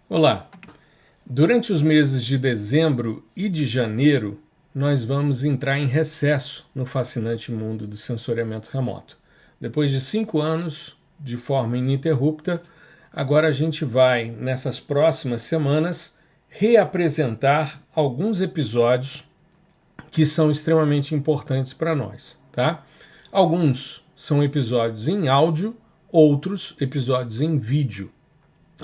Olá! Durante os meses de dezembro e de janeiro, nós vamos entrar em recesso no fascinante mundo do sensoriamento remoto. Depois de 5 anos de forma ininterrupta, agora a gente vai, nessas próximas semanas, reapresentar alguns episódios que são extremamente importantes para nós, tá? Alguns são episódios em áudio, outros episódios em vídeo.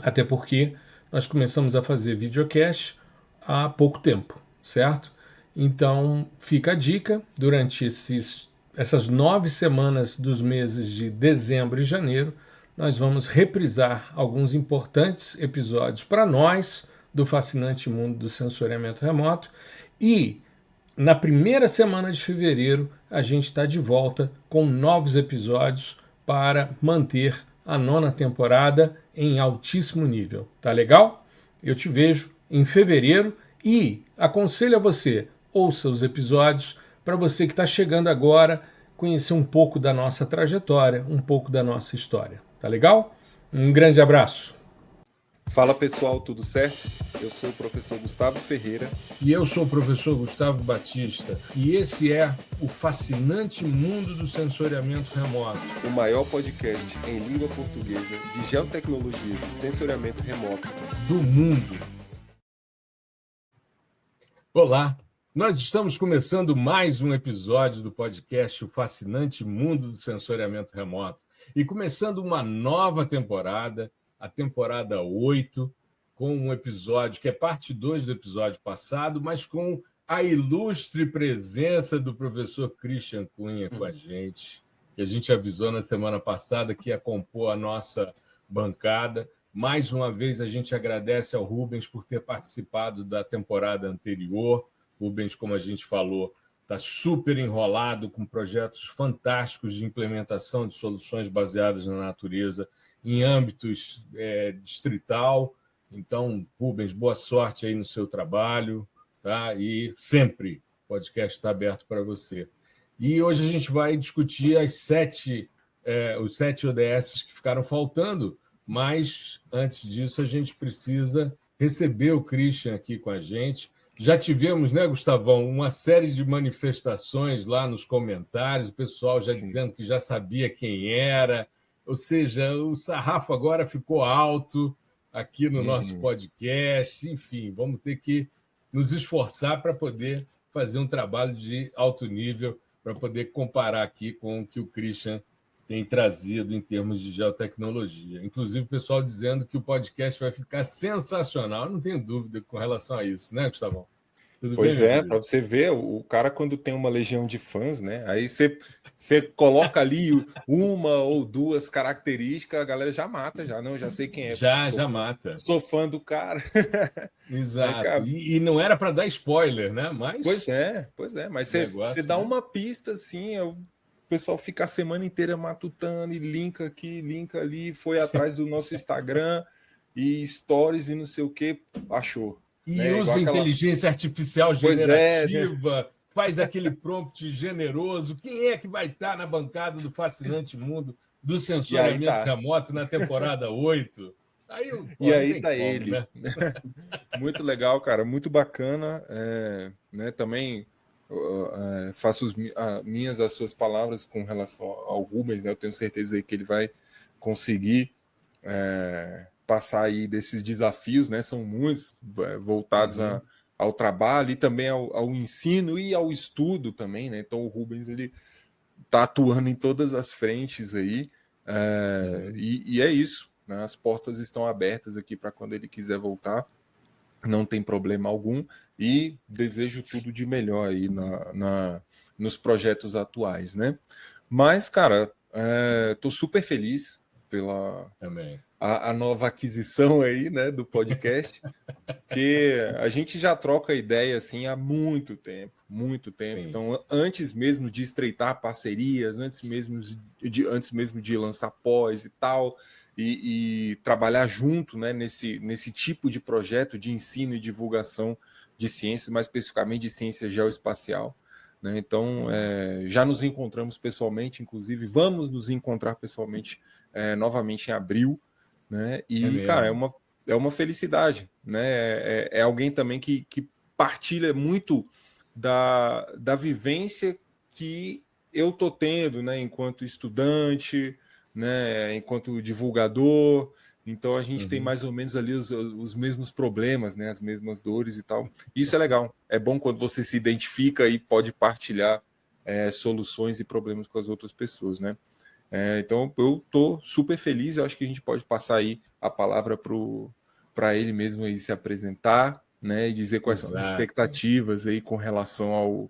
Até porque nós começamos a fazer videocast há pouco tempo, certo? Então fica a dica, durante essas 9 semanas dos meses de dezembro e janeiro, nós vamos reprisar alguns importantes episódios para nós do fascinante mundo do sensoriamento remoto e na primeira semana de fevereiro, a gente está de volta com novos episódios para manter a nona temporada em altíssimo nível. Tá legal? Eu te vejo em fevereiro e aconselho a você, ouça os episódios para você que está chegando agora conhecer um pouco da nossa trajetória, um pouco da nossa história. Tá legal? Um grande abraço. Fala pessoal, tudo certo? Eu sou o professor Gustavo Ferreira. E eu sou o professor Gustavo Batista. E esse é o fascinante mundo do sensoriamento remoto. O maior podcast em língua portuguesa de geotecnologias e sensoriamento remoto do mundo. Olá, nós estamos começando mais um episódio do podcast O Fascinante Mundo do Sensoriamento Remoto. E começando uma nova temporada, a temporada 8, com um episódio que é parte 2 do episódio passado, mas com a ilustre presença do professor Christian Cunha com a gente, que a gente avisou na semana passada que ia compor a nossa bancada. Mais uma vez, a gente agradece ao Rubens por ter participado da temporada anterior. Rubens, como a gente falou, está super enrolado com projetos fantásticos de implementação de soluções baseadas na natureza em âmbitos distrital. Então, Rubens, boa sorte aí no seu trabalho, tá? E sempre o podcast está aberto para você. E hoje a gente vai discutir os 7 ODS que ficaram faltando, mas antes disso a gente precisa receber o Christian aqui com a gente. Já tivemos, né, Gustavão, uma série de manifestações lá nos comentários, o pessoal já dizendo que já sabia quem era, ou seja, o sarrafo agora ficou alto aqui no nosso podcast. Enfim, vamos ter que nos esforçar para poder fazer um trabalho de alto nível, para poder comparar aqui com o que o Christian tem trazido em termos de geotecnologia. Inclusive, o pessoal dizendo que o podcast vai ficar sensacional. Eu não tenho dúvida com relação a isso, né, Gustavão? Tudo pois bem, para você ver, o cara quando tem uma legião de fãs, né? Aí você coloca ali uma ou duas características, a galera já mata, já sei quem é. Já mata. Sou fã do cara. Exato. Mas, cara, e não era para dar spoiler, né? Mas pois é. Mas você dá uma pista assim, o pessoal fica a semana inteira matutando e linka aqui, linka ali, foi atrás do nosso Instagram e stories e não sei o que, achou. E usa inteligência artificial generativa, faz aquele prompt generoso. Quem é que vai estar na bancada do fascinante mundo do sensoriamento remoto na temporada 8? Aí tá ele. Né? Muito legal, cara, muito bacana. Né, também faço as suas palavras com relação ao Rubens, né? Eu tenho certeza aí que ele vai conseguir passar aí desses desafios, né? São muitos voltados ao trabalho e também ao ensino e ao estudo também, né? Então o Rubens ele está atuando em todas as frentes aí e é isso, né? As portas estão abertas aqui para quando ele quiser voltar, não tem problema algum e desejo tudo de melhor aí nos projetos atuais, né? Mas, cara, tô super feliz pela a nova aquisição aí, né, do podcast, que a gente já troca ideia assim há muito tempo. Sim. Então, antes mesmo de estreitar parcerias, antes mesmo de lançar pós e tal, e trabalhar junto, né, nesse tipo de projeto de ensino e divulgação de ciências, mais especificamente de ciência geoespacial. Né? Então, já nos encontramos pessoalmente, inclusive vamos nos encontrar pessoalmente novamente em abril. Né? E, cara, é uma felicidade, né? É alguém também que partilha muito da vivência que eu estou tendo, né, enquanto estudante, né, enquanto divulgador. Então a gente tem mais ou menos ali os mesmos problemas, né, as mesmas dores e tal. Isso é legal. É bom quando você se identifica e pode partilhar soluções e problemas com as outras pessoas, né? Então eu estou super feliz. Eu acho que a gente pode passar aí a palavra para ele mesmo aí se apresentar, né, e dizer quais são as expectativas aí com relação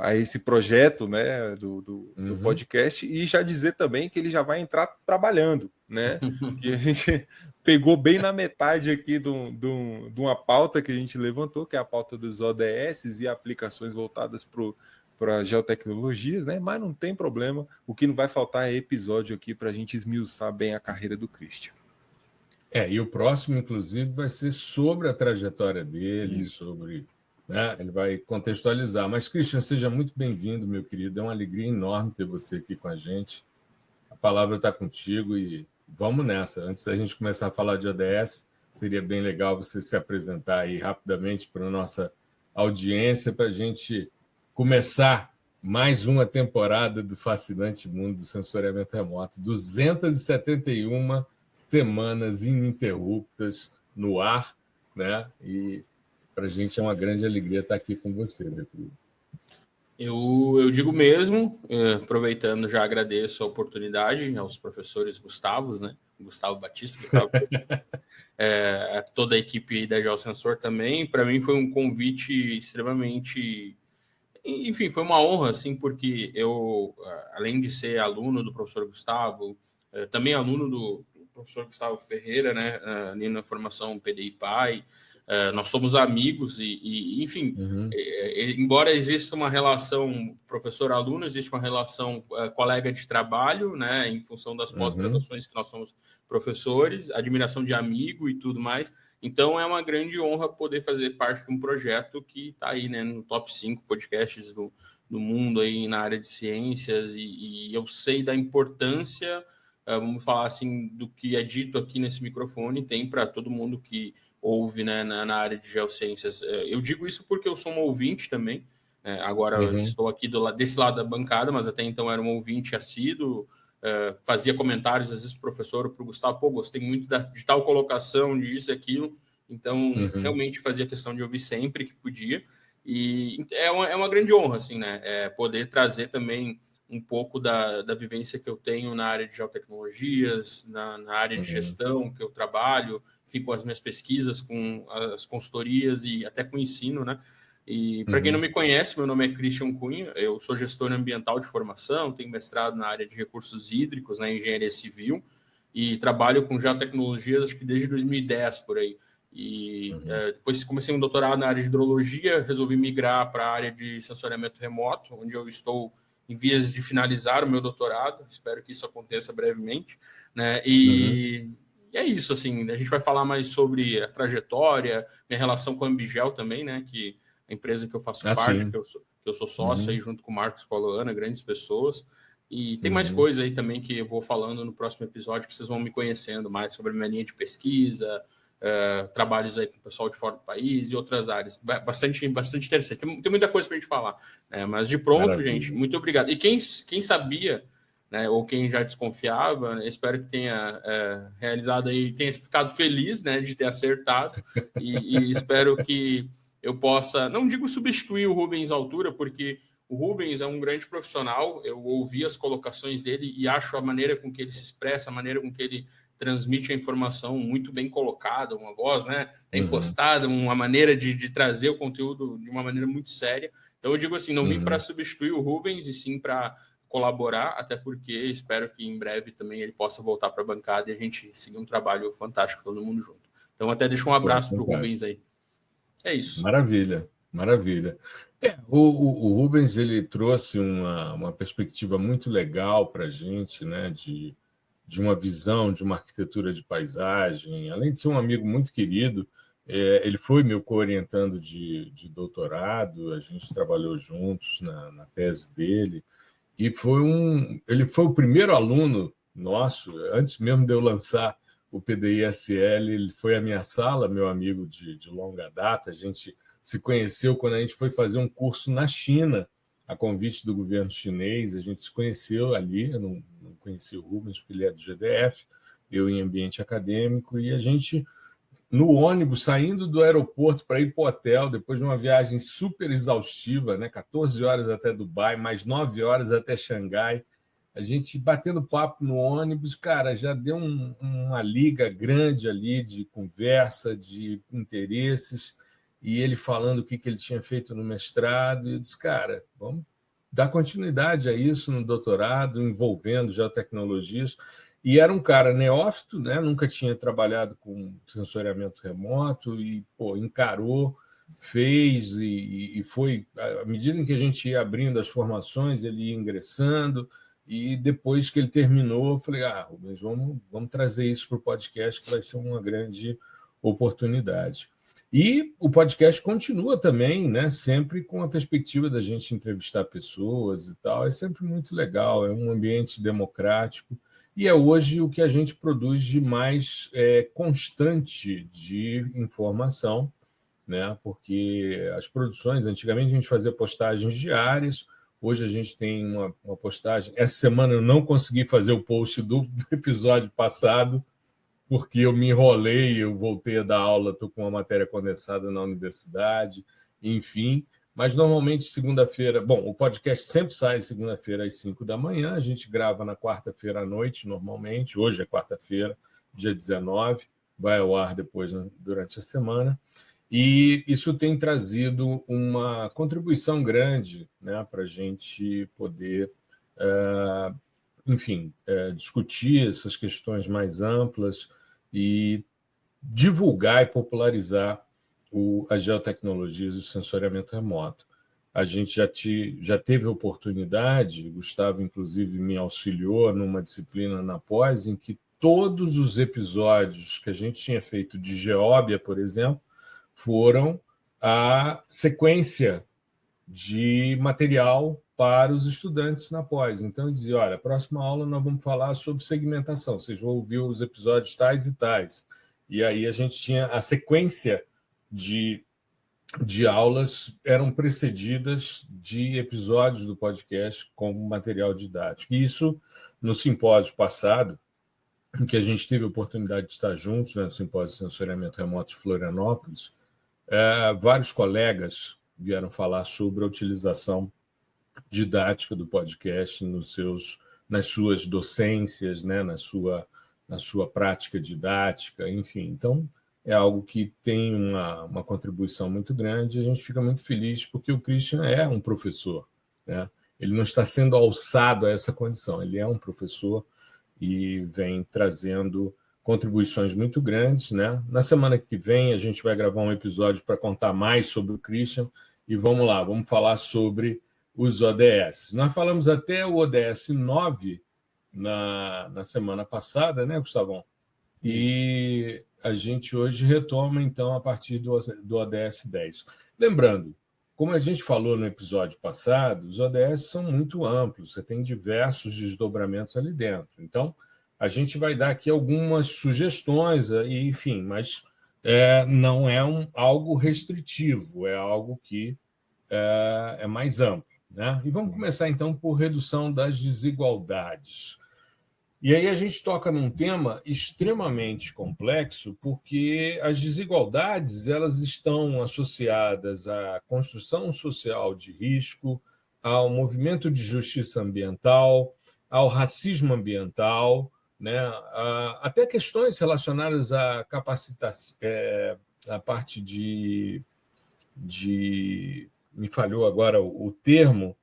a esse projeto, né, do podcast, e já dizer também que ele já vai entrar trabalhando, né, que a gente pegou bem na metade aqui de uma pauta que a gente levantou, que é a pauta dos ODS e aplicações voltadas para geotecnologias, né, mas não tem problema, o que não vai faltar é episódio aqui para a gente esmiuçar bem a carreira do Christian. E o próximo, inclusive, vai ser sobre a trajetória dele, né? Ele vai contextualizar. Mas, Christian, seja muito bem-vindo, meu querido. É uma alegria enorme ter você aqui com a gente. A palavra está contigo e vamos nessa. Antes da gente começar a falar de ODS, seria bem legal você se apresentar aí rapidamente para a nossa audiência, para a gente começar mais uma temporada do fascinante mundo do sensoriamento remoto. 271 semanas ininterruptas no ar, né? E para a gente é uma grande alegria estar aqui com você, meu querido. Eu digo mesmo, aproveitando, já agradeço a oportunidade aos professores Gustavos, né? Gustavo Batista, toda a equipe da Geosensor também. Para mim foi um convite extremamente... Enfim, foi uma honra, assim, porque eu, além de ser aluno do professor Gustavo, também aluno do professor Gustavo Ferreira, né, ali na formação PDI-PAI, nós somos amigos enfim, embora exista uma relação professor-aluno, existe uma relação colega de trabalho, né, em função das pós-graduações que nós somos professores, admiração de amigo e tudo mais. Então, é uma grande honra poder fazer parte de um projeto que está aí, né, no top 5 podcasts do mundo aí na área de ciências, e eu sei da importância, vamos falar assim, do que é dito aqui nesse microfone, tem para todo mundo que ouve, né, na área de geociências. Eu digo isso porque eu sou um ouvinte também, agora estou aqui desse lado da bancada, mas até então era um ouvinte assíduo, fazia comentários, às vezes, para o professor, para o Gustavo, gostei muito de tal colocação, disso e aquilo, então realmente fazia questão de ouvir sempre que podia, e é uma grande honra, assim, né, poder trazer também um pouco da vivência que eu tenho na área de geotecnologias, na área de gestão que eu trabalho, fico com as minhas pesquisas, com as consultorias e até com o ensino, né? E para quem não me conhece, meu nome é Christian Cunha, eu sou gestor ambiental de formação, tenho mestrado na área de recursos hídricos, na engenharia civil, e trabalho com geotecnologias, acho que desde 2010, por aí. E depois comecei um doutorado na área de hidrologia, resolvi migrar para a área de sensoriamento remoto, onde eu estou em vias de finalizar o meu doutorado, espero que isso aconteça brevemente, né? E é isso, assim, a gente vai falar mais sobre a trajetória, minha relação com a Ambigel também, né, que a empresa que eu faço parte, que eu sou sócio aí junto com o Marcos Poloana, grandes pessoas, e tem mais coisa aí também que eu vou falando no próximo episódio, que vocês vão me conhecendo mais sobre a minha linha de pesquisa, trabalhos aí com o pessoal de fora do país e outras áreas. Bastante interessante. Tem muita coisa para a gente falar. Né? Mas de pronto, maravilha, gente, muito obrigado. E quem sabia, né, ou quem já desconfiava, né, espero que tenha realizado aí, tenha ficado feliz, né, de ter acertado. E espero que eu possa, não digo substituir o Rubens à altura, porque o Rubens é um grande profissional. Eu ouvi as colocações dele e acho a maneira com que ele se expressa, a maneira com que ele transmite a informação muito bem colocada, uma voz, né, impostada, uma maneira de trazer o conteúdo de uma maneira muito séria. Então eu digo assim, não vim para substituir o Rubens, e sim para colaborar, até porque espero que em breve também ele possa voltar para a bancada e a gente seguir um trabalho fantástico, todo mundo junto. Então até deixo um abraço para o Rubens aí. É isso. Maravilha, maravilha. O Rubens, ele trouxe uma perspectiva muito legal para a gente, né, de uma visão, de uma arquitetura de paisagem. Além de ser um amigo muito querido, ele foi meu co-orientando de doutorado, a gente trabalhou juntos na tese dele, e ele foi o primeiro aluno nosso, antes mesmo de eu lançar o PDI-SL, ele foi à minha sala, meu amigo de longa data. A gente se conheceu quando a gente foi fazer um curso na China, a convite do governo chinês. A gente se conheceu ali, eu não conheci o Rubens, porque ele é do GDF, eu em ambiente acadêmico, e a gente, no ônibus, saindo do aeroporto para ir para o hotel, depois de uma viagem super exaustiva, né? 14 horas até Dubai, mais 9 horas até Xangai, a gente batendo papo no ônibus, cara, já deu uma liga grande ali de conversa, de interesses, e ele falando o que ele tinha feito no mestrado, e eu disse, cara, vamos dar continuidade a isso no doutorado, envolvendo geotecnologias. E era um cara neófito, né? Nunca tinha trabalhado com sensoriamento remoto, e encarou, fez, e foi, à medida em que a gente ia abrindo as formações, ele ia ingressando. E depois que ele terminou, eu falei, Rubens, vamos trazer isso para o podcast, que vai ser uma grande oportunidade. E o podcast continua também, né? Sempre com a perspectiva da gente entrevistar pessoas e tal. É sempre muito legal, é um ambiente democrático, e é hoje o que a gente produz de mais constante de informação, né? Porque as produções, antigamente a gente fazia postagens diárias. Hoje a gente tem uma postagem. Essa semana eu não consegui fazer o post do episódio passado, porque eu me enrolei, eu voltei a dar aula, estou com uma matéria condensada na universidade, enfim. Mas normalmente segunda-feira... Bom, o podcast sempre sai segunda-feira às 5 da manhã, a gente grava na quarta-feira à noite, normalmente. Hoje é quarta-feira, dia 19, vai ao ar depois, durante a semana. E isso tem trazido uma contribuição grande, né, para a gente poder, enfim, discutir essas questões mais amplas e divulgar e popularizar as geotecnologias e o sensoriamento remoto. A gente já teve a oportunidade, Gustavo, inclusive, me auxiliou numa disciplina na pós, em que todos os episódios que a gente tinha feito de Geóbia, por exemplo, foram a sequência de material para os estudantes na pós. Então, eu dizia, olha, a próxima aula nós vamos falar sobre segmentação, vocês vão ouvir os episódios tais e tais. E aí a gente tinha a sequência de aulas, eram precedidas de episódios do podcast como material didático. E isso, no simpósio passado, em que a gente teve a oportunidade de estar juntos, né, no Simpósio de Sensoriamento Remoto de Florianópolis, vários colegas vieram falar sobre a utilização didática do podcast nas suas docências, né, na sua prática didática, enfim. Então, é algo que tem uma contribuição muito grande, e a gente fica muito feliz porque o Christian é um professor, né? Ele não está sendo alçado a essa condição, ele é um professor e vem trazendo contribuições muito grandes, né? Na semana que vem a gente vai gravar um episódio para contar mais sobre o Christian, e vamos lá, vamos falar sobre os ODS. Nós falamos até o ODS 9 na semana passada, né, Gustavão? E a gente hoje retoma, então, a partir do ODS 10. Lembrando, como a gente falou no episódio passado, os ODS são muito amplos, você tem diversos desdobramentos ali dentro. Então, a gente vai dar aqui algumas sugestões, enfim, mas não é algo restritivo, é algo que é mais amplo, né? E vamos começar, então, por redução das desigualdades. E aí a gente toca num tema extremamente complexo, porque as desigualdades elas estão associadas à construção social de risco, ao movimento de justiça ambiental, ao racismo ambiental, né? Até questões relacionadas à capacitação, a parte de me falhou agora o termo,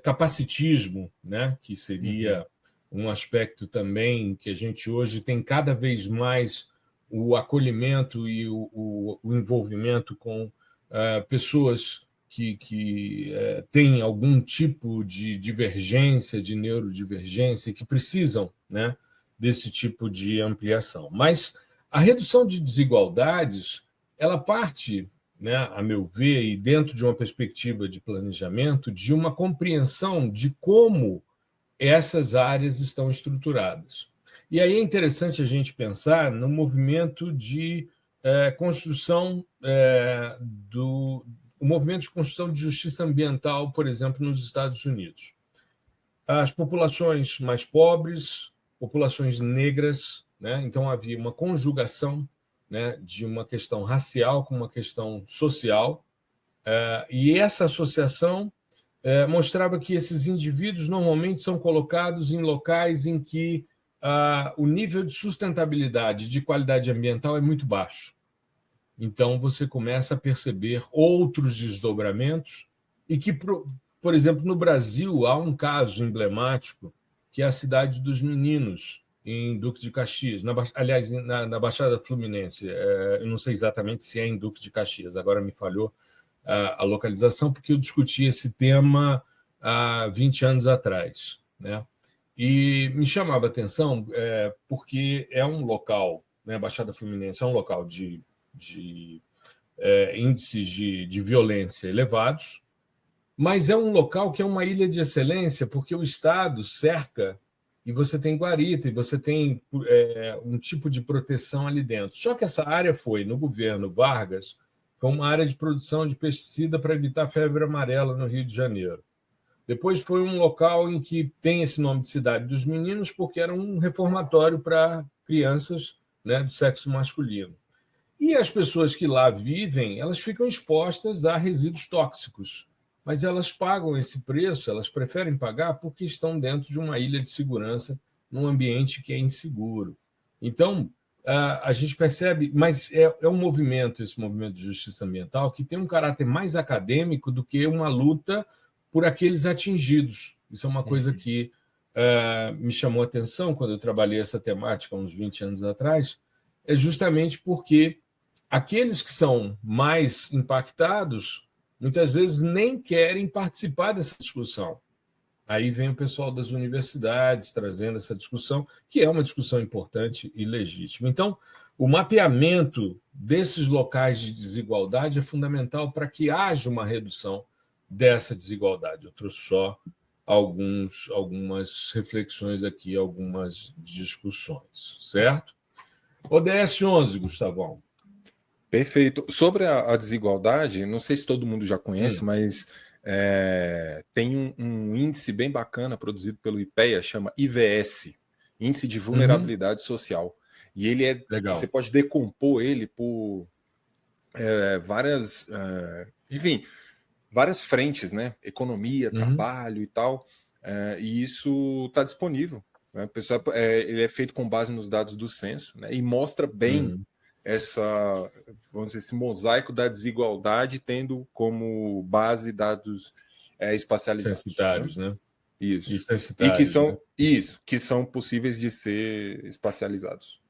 capacitismo, né? Que seria um aspecto também que a gente hoje tem cada vez mais o acolhimento e o envolvimento com pessoas que têm algum tipo de divergência, de neurodivergência, que precisam, né, desse tipo de ampliação. Mas a redução de desigualdades, ela parte, né, a meu ver, e dentro de uma perspectiva de planejamento, de uma compreensão de como essas áreas estão estruturadas. E aí é interessante a gente pensar no movimento de construção o movimento de construção de justiça ambiental, por exemplo, nos Estados Unidos. As populações mais pobres, populações negras, né? Então havia uma conjugação, né, de uma questão racial com uma questão social, e essa associação mostrava que esses indivíduos normalmente são colocados em locais em que o nível de sustentabilidade, de qualidade ambiental é muito baixo. Então, você começa a perceber outros desdobramentos e que, por exemplo, no Brasil, há um caso emblemático que é a Cidade dos Meninos, em Duque de Caxias, aliás, na Baixada Fluminense. Eu não sei exatamente se é em Duque de Caxias, agora me falhou a localização, porque eu discuti esse tema há 20 anos atrás, né? E me chamava a atenção porque é um local, né, Baixada Fluminense é um local de índices de violência elevados, mas é um local que é uma ilha de excelência, porque o Estado cerca e você tem guarita, e você tem um tipo de proteção ali dentro. Só que essa área foi, no governo Vargas, foi uma área de produção de pesticida para evitar febre amarela no Rio de Janeiro. Depois foi um local em que tem esse nome de Cidade dos Meninos, porque era um reformatório para crianças, né, do sexo masculino. E as pessoas que lá vivem, elas ficam expostas a resíduos tóxicos, mas elas pagam esse preço, elas preferem pagar porque estão dentro de uma ilha de segurança, num ambiente que é inseguro. Então, a gente percebe, mas é um movimento, esse movimento de justiça ambiental, que tem um caráter mais acadêmico do que uma luta por aqueles atingidos. Isso é uma coisa que me chamou a atenção quando eu trabalhei essa temática há uns 20 anos atrás, é justamente porque aqueles que são mais impactados muitas vezes nem querem participar dessa discussão. Aí vem o pessoal das universidades trazendo essa discussão, que é uma discussão importante e legítima. Então, o mapeamento desses locais de desigualdade é fundamental para que haja uma redução dessa desigualdade. Eu trouxe só algumas reflexões aqui, algumas discussões, certo? ODS 11, Gustavão. Perfeito. Sobre a desigualdade, não sei se todo mundo já conhece, mas tem um índice bem bacana produzido pelo IPEA, chama IVS, Índice de Vulnerabilidade Social. E ele Legal. Você pode decompor ele por várias frentes, né? Economia, trabalho e tal. E isso está disponível. Né? Ele é feito com base nos dados do censo, né? E mostra bem esse mosaico da desigualdade, tendo como base dados espacializados. Censitários, né? Isso. E que são possíveis de ser espacializados.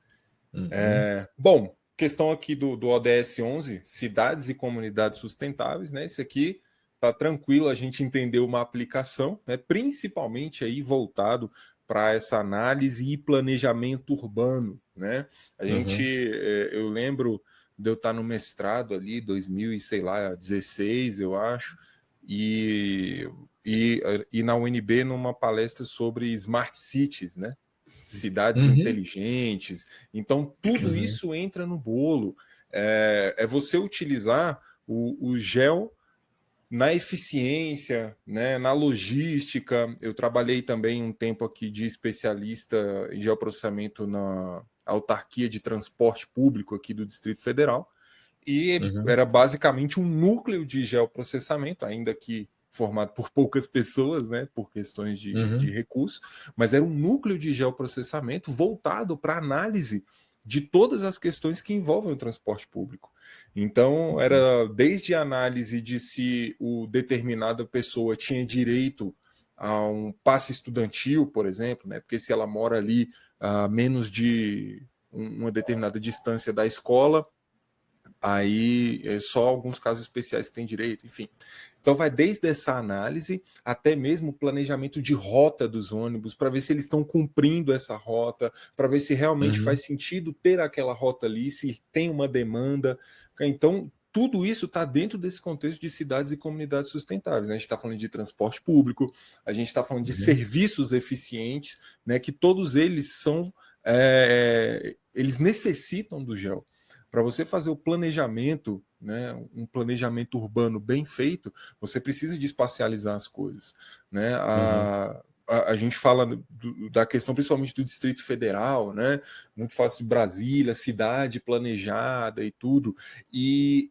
Bom, questão aqui do ODS 11, cidades e comunidades sustentáveis, né? Esse aqui tá tranquilo a gente entender uma aplicação, né? Principalmente aí voltado para essa análise e planejamento urbano, né? Eu lembro de eu estar no mestrado ali, 2016, eu acho, e na UNB numa palestra sobre smart cities, né? Cidades inteligentes. Então, tudo isso entra no bolo. É você utilizar o gel na eficiência, né, na logística. Eu trabalhei também um tempo aqui de especialista em geoprocessamento na autarquia de transporte público aqui do Distrito Federal, e era basicamente um núcleo de geoprocessamento, ainda que formado por poucas pessoas, né, por questões de recurso, mas era um núcleo de geoprocessamento voltado para análise de todas as questões que envolvem o transporte público. Então, era desde a análise de se o determinada pessoa tinha direito a um passe estudantil, por exemplo, né? Porque se ela mora ali a menos de uma determinada distância da escola, aí só alguns casos especiais têm direito, enfim. Então vai desde essa análise até mesmo o planejamento de rota dos ônibus, para ver se eles estão cumprindo essa rota, para ver se realmente faz sentido ter aquela rota ali, se tem uma demanda. Então, tudo isso está dentro desse contexto de cidades e comunidades sustentáveis. Né? A gente está falando de transporte público, a gente está falando de serviços eficientes, né? Que todos eles são eles necessitam do GEL. Para você fazer o planejamento, né, um planejamento urbano bem feito, você precisa de espacializar as coisas, né? A gente fala da questão principalmente do Distrito Federal, né? Muito fácil de Brasília, cidade planejada e tudo. E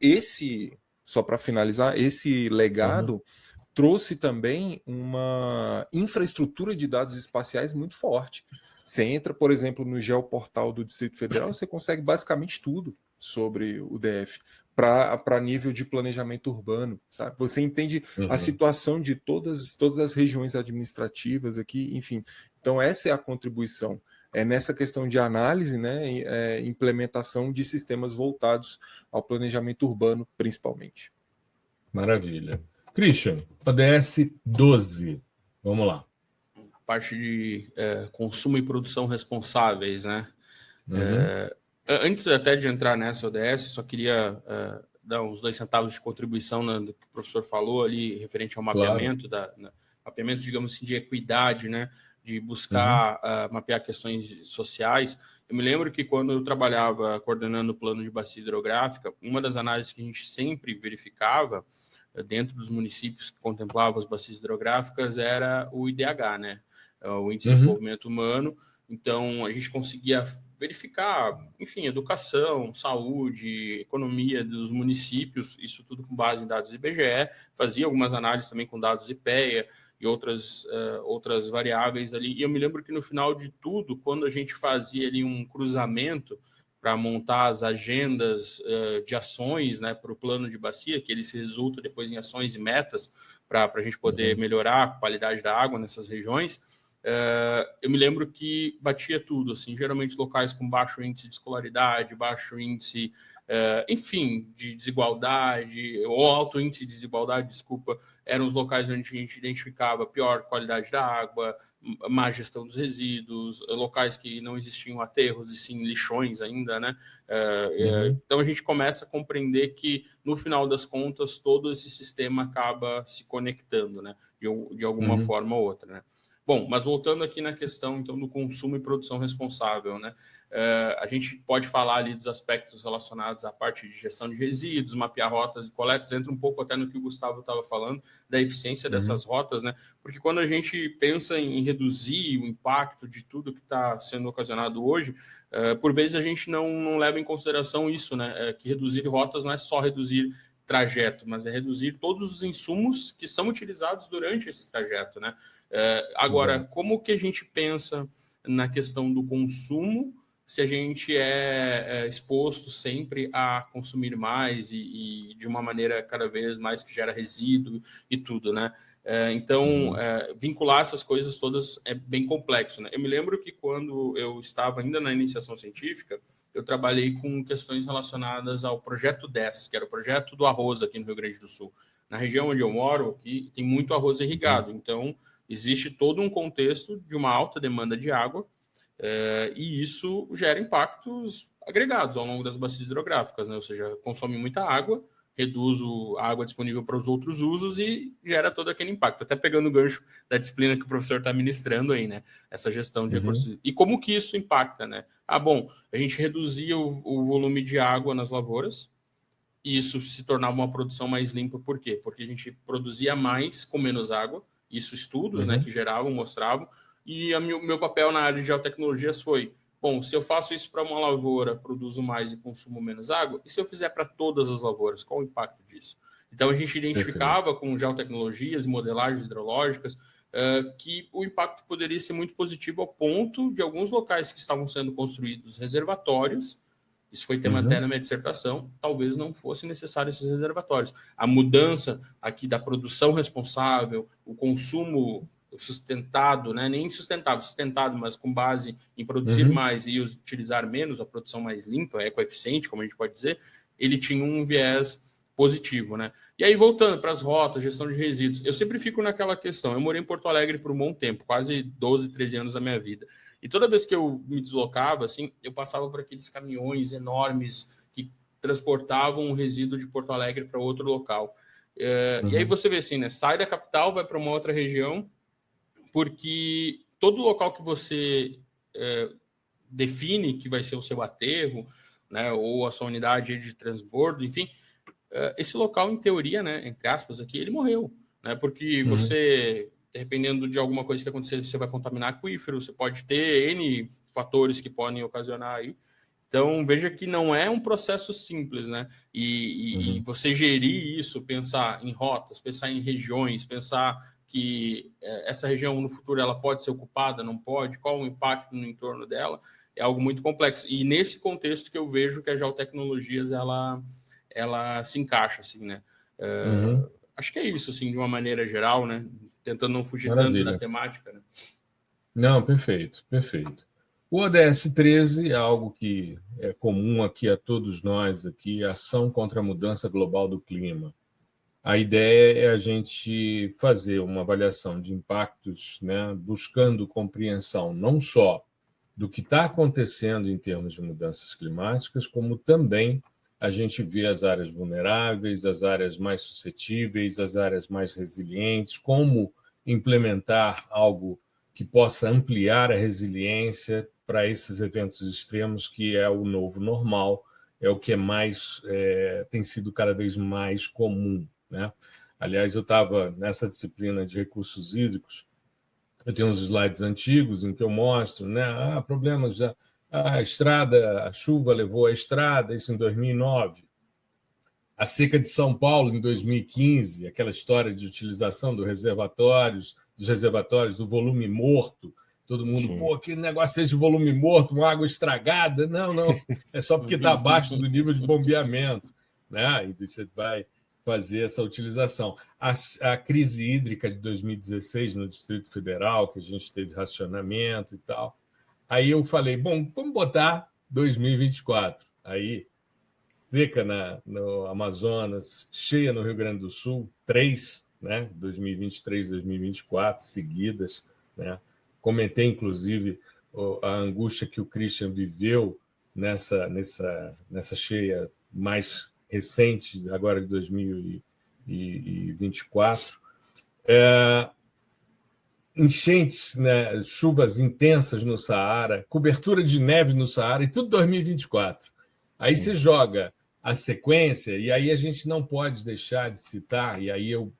só para finalizar, esse legado trouxe também uma infraestrutura de dados espaciais muito forte. Você entra, por exemplo, no geoportal do Distrito Federal, você consegue basicamente tudo sobre o DF para nível de planejamento urbano, sabe? Você entende a situação de todas as regiões administrativas aqui, enfim. Então, essa é a contribuição. É nessa questão de análise, né, implementação de sistemas voltados ao planejamento urbano, principalmente. Maravilha. Christian, ODS 12. Vamos lá. A parte de consumo e produção responsáveis, né? Antes até de entrar nessa ODS, só queria dar uns 2 centavos de contribuição do que o professor falou ali, referente ao mapeamento, mapeamento, digamos assim, de equidade, né? De buscar mapear questões sociais. Eu me lembro que quando eu trabalhava coordenando o plano de bacia hidrográfica, uma das análises que a gente sempre verificava dentro dos municípios que contemplavam as bacias hidrográficas era o IDH, né? O Índice de Desenvolvimento Humano. Então, a gente conseguia verificar, enfim, educação, saúde, economia dos municípios, isso tudo com base em dados do IBGE, fazia algumas análises também com dados do IPEA e outras variáveis ali. E eu me lembro que no final de tudo, quando a gente fazia ali um cruzamento para montar as agendas de ações, né, para o plano de bacia, que ele se resulta depois em ações e metas para a gente poder melhorar a qualidade da água nessas regiões, eu me lembro que batia tudo, assim, geralmente locais com baixo índice de escolaridade, baixo índice, enfim, de desigualdade, ou alto índice de desigualdade, desculpa, eram os locais onde a gente identificava pior qualidade da água, má gestão dos resíduos, locais que não existiam aterros e sim lixões ainda, né? Então a gente começa a compreender que, no final das contas, todo esse sistema acaba se conectando, né? De alguma forma ou outra, né? Bom, mas voltando aqui na questão, então, do consumo e produção responsável, né? A gente pode falar ali dos aspectos relacionados à parte de gestão de resíduos, mapear rotas e coletas, entra um pouco até no que o Gustavo estava falando, da eficiência dessas rotas, né? Porque quando a gente pensa em reduzir o impacto de tudo que está sendo ocasionado hoje, por vezes a gente não leva em consideração isso, né? Que reduzir rotas não é só reduzir trajeto, mas é reduzir todos os insumos que são utilizados durante esse trajeto, né? Agora, como que a gente pensa na questão do consumo se a gente é exposto sempre a consumir mais e de uma maneira cada vez mais que gera resíduo e tudo, né? Então, vincular essas coisas todas é bem complexo, né? Eu me lembro que quando eu estava ainda na iniciação científica, eu trabalhei com questões relacionadas ao Projeto 10, que era o projeto do arroz aqui no Rio Grande do Sul. Na região onde eu moro, aqui, tem muito arroz irrigado, então existe todo um contexto de uma alta demanda de água, e isso gera impactos agregados ao longo das bacias hidrográficas, né? Ou seja, consome muita água, reduz a água disponível para os outros usos e gera todo aquele impacto. Até pegando o gancho da disciplina que o professor está ministrando aí, né? Essa gestão de recursos. E como que isso impacta, né? Bom, a gente reduzia o volume de água nas lavouras, e isso se tornava uma produção mais limpa. Por quê? Porque a gente produzia mais com menos água. Isso estudos, né, que geravam, mostravam. E o meu papel na área de geotecnologias foi, bom, se eu faço isso para uma lavoura, produzo mais e consumo menos água, e se eu fizer para todas as lavouras, qual o impacto disso? Então, a gente identificava com geotecnologias e modelagens hidrológicas que o impacto poderia ser muito positivo ao ponto de alguns locais que estavam sendo construídos reservatórios. Isso foi tema até na minha dissertação, talvez não fosse necessário esses reservatórios. A mudança aqui da produção responsável, o consumo sustentado, né? Nem sustentável, sustentado, mas com base em produzir mais e utilizar menos, a produção mais limpa, ecoeficiente, como a gente pode dizer, ele tinha um viés positivo, né? E aí, voltando para as rotas, gestão de resíduos, eu sempre fico naquela questão. Eu morei em Porto Alegre por um bom tempo, quase 12, 13 anos da minha vida. E toda vez que eu me deslocava, assim, eu passava por aqueles caminhões enormes que transportavam um resíduo de Porto Alegre para outro local. E aí você vê assim, né? Sai da capital, vai para uma outra região, porque todo local que você define que vai ser o seu aterro, né, ou a sua unidade de transbordo, enfim, esse local, em teoria, né, entre aspas, aqui, ele morreu, né, porque você, dependendo de alguma coisa que acontecer, você vai contaminar aquífero, você pode ter N fatores que podem ocasionar aí. Então, veja que não é um processo simples, né? E você gerir isso, pensar em rotas, pensar em regiões, pensar que essa região no futuro ela pode ser ocupada, não pode, qual o impacto no entorno dela, é algo muito complexo. E nesse contexto que eu vejo que a Geotecnologias ela se encaixa, assim, né? Acho que é isso, assim, de uma maneira geral, né? Tentando não fugir tanto da temática, né? Não, perfeito, perfeito. O ODS 13 é algo que é comum aqui a todos nós, aqui, ação contra a mudança global do clima. A ideia é a gente fazer uma avaliação de impactos, né, buscando compreensão não só do que está acontecendo em termos de mudanças climáticas, como também a gente vê as áreas vulneráveis, as áreas mais suscetíveis, as áreas mais resilientes, como implementar algo que possa ampliar a resiliência para esses eventos extremos, que é o novo normal, é o que tem sido cada vez mais comum, né? Aliás, eu estava nessa disciplina de recursos hídricos, eu tenho uns slides antigos em que eu mostro, né? Problemas da estrada, a chuva levou a estrada, isso em 2009. A seca de São Paulo em 2015, aquela história de utilização dos reservatórios, do volume morto. Todo mundo, que negócio é de volume morto, uma água estragada. Não, é só porque está abaixo do nível de bombeamento, né? E você vai fazer essa utilização. A crise hídrica de 2016 no Distrito Federal, que a gente teve racionamento e tal. Aí eu falei, bom, vamos botar 2024. Aí, seca no Amazonas, cheia no Rio Grande do Sul, 3, né? 2023, 2024, seguidas, né? Comentei, inclusive, a angústia que o Christian viveu nessa cheia mais recente, agora de 2024. Enchentes, né, chuvas intensas no Saara, cobertura de neve no Saara, e tudo 2024. Aí você joga a sequência, e aí a gente não pode deixar de citar, e aí eu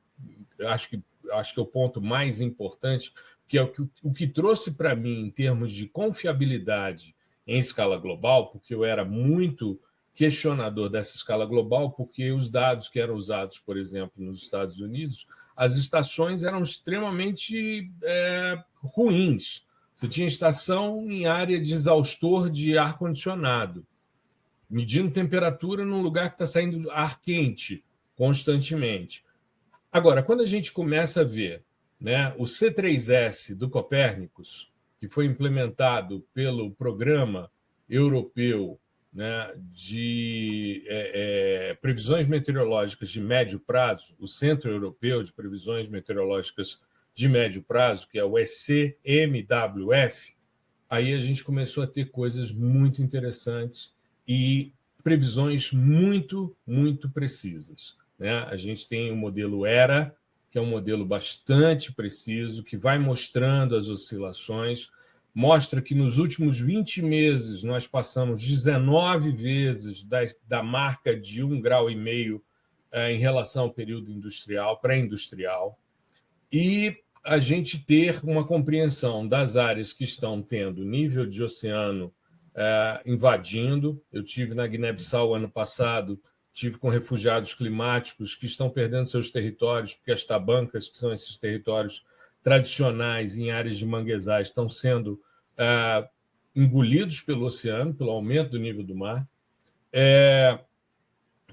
acho que é o ponto mais importante, que é o que trouxe para mim em termos de confiabilidade em escala global, porque eu era muito questionador dessa escala global, porque os dados que eram usados, por exemplo, nos Estados Unidos, as estações eram extremamente ruins. Você tinha estação em área de exaustor de ar-condicionado, medindo temperatura num lugar que está saindo ar quente constantemente. Agora, quando a gente começa a ver, né, o C3S do Copérnicus, que foi implementado pelo Programa Europeu, né, de previsões meteorológicas de médio prazo, o Centro Europeu de Previsões Meteorológicas de Médio Prazo, que é o ECMWF, aí a gente começou a ter coisas muito interessantes e previsões muito, muito precisas, né? A gente tem o modelo ERA, que é um modelo bastante preciso, que vai mostrando as oscilações, mostra que nos últimos 20 meses nós passamos 19 vezes da marca de 1,5 grau em relação ao período industrial, pré-industrial, e a gente ter uma compreensão das áreas que estão tendo nível de oceano invadindo. Eu tive na Guiné-Bissau ano passado, tive com refugiados climáticos que estão perdendo seus territórios, porque as tabancas, que são esses territórios tradicionais em áreas de manguezais, estão sendo engolidos pelo oceano, pelo aumento do nível do mar.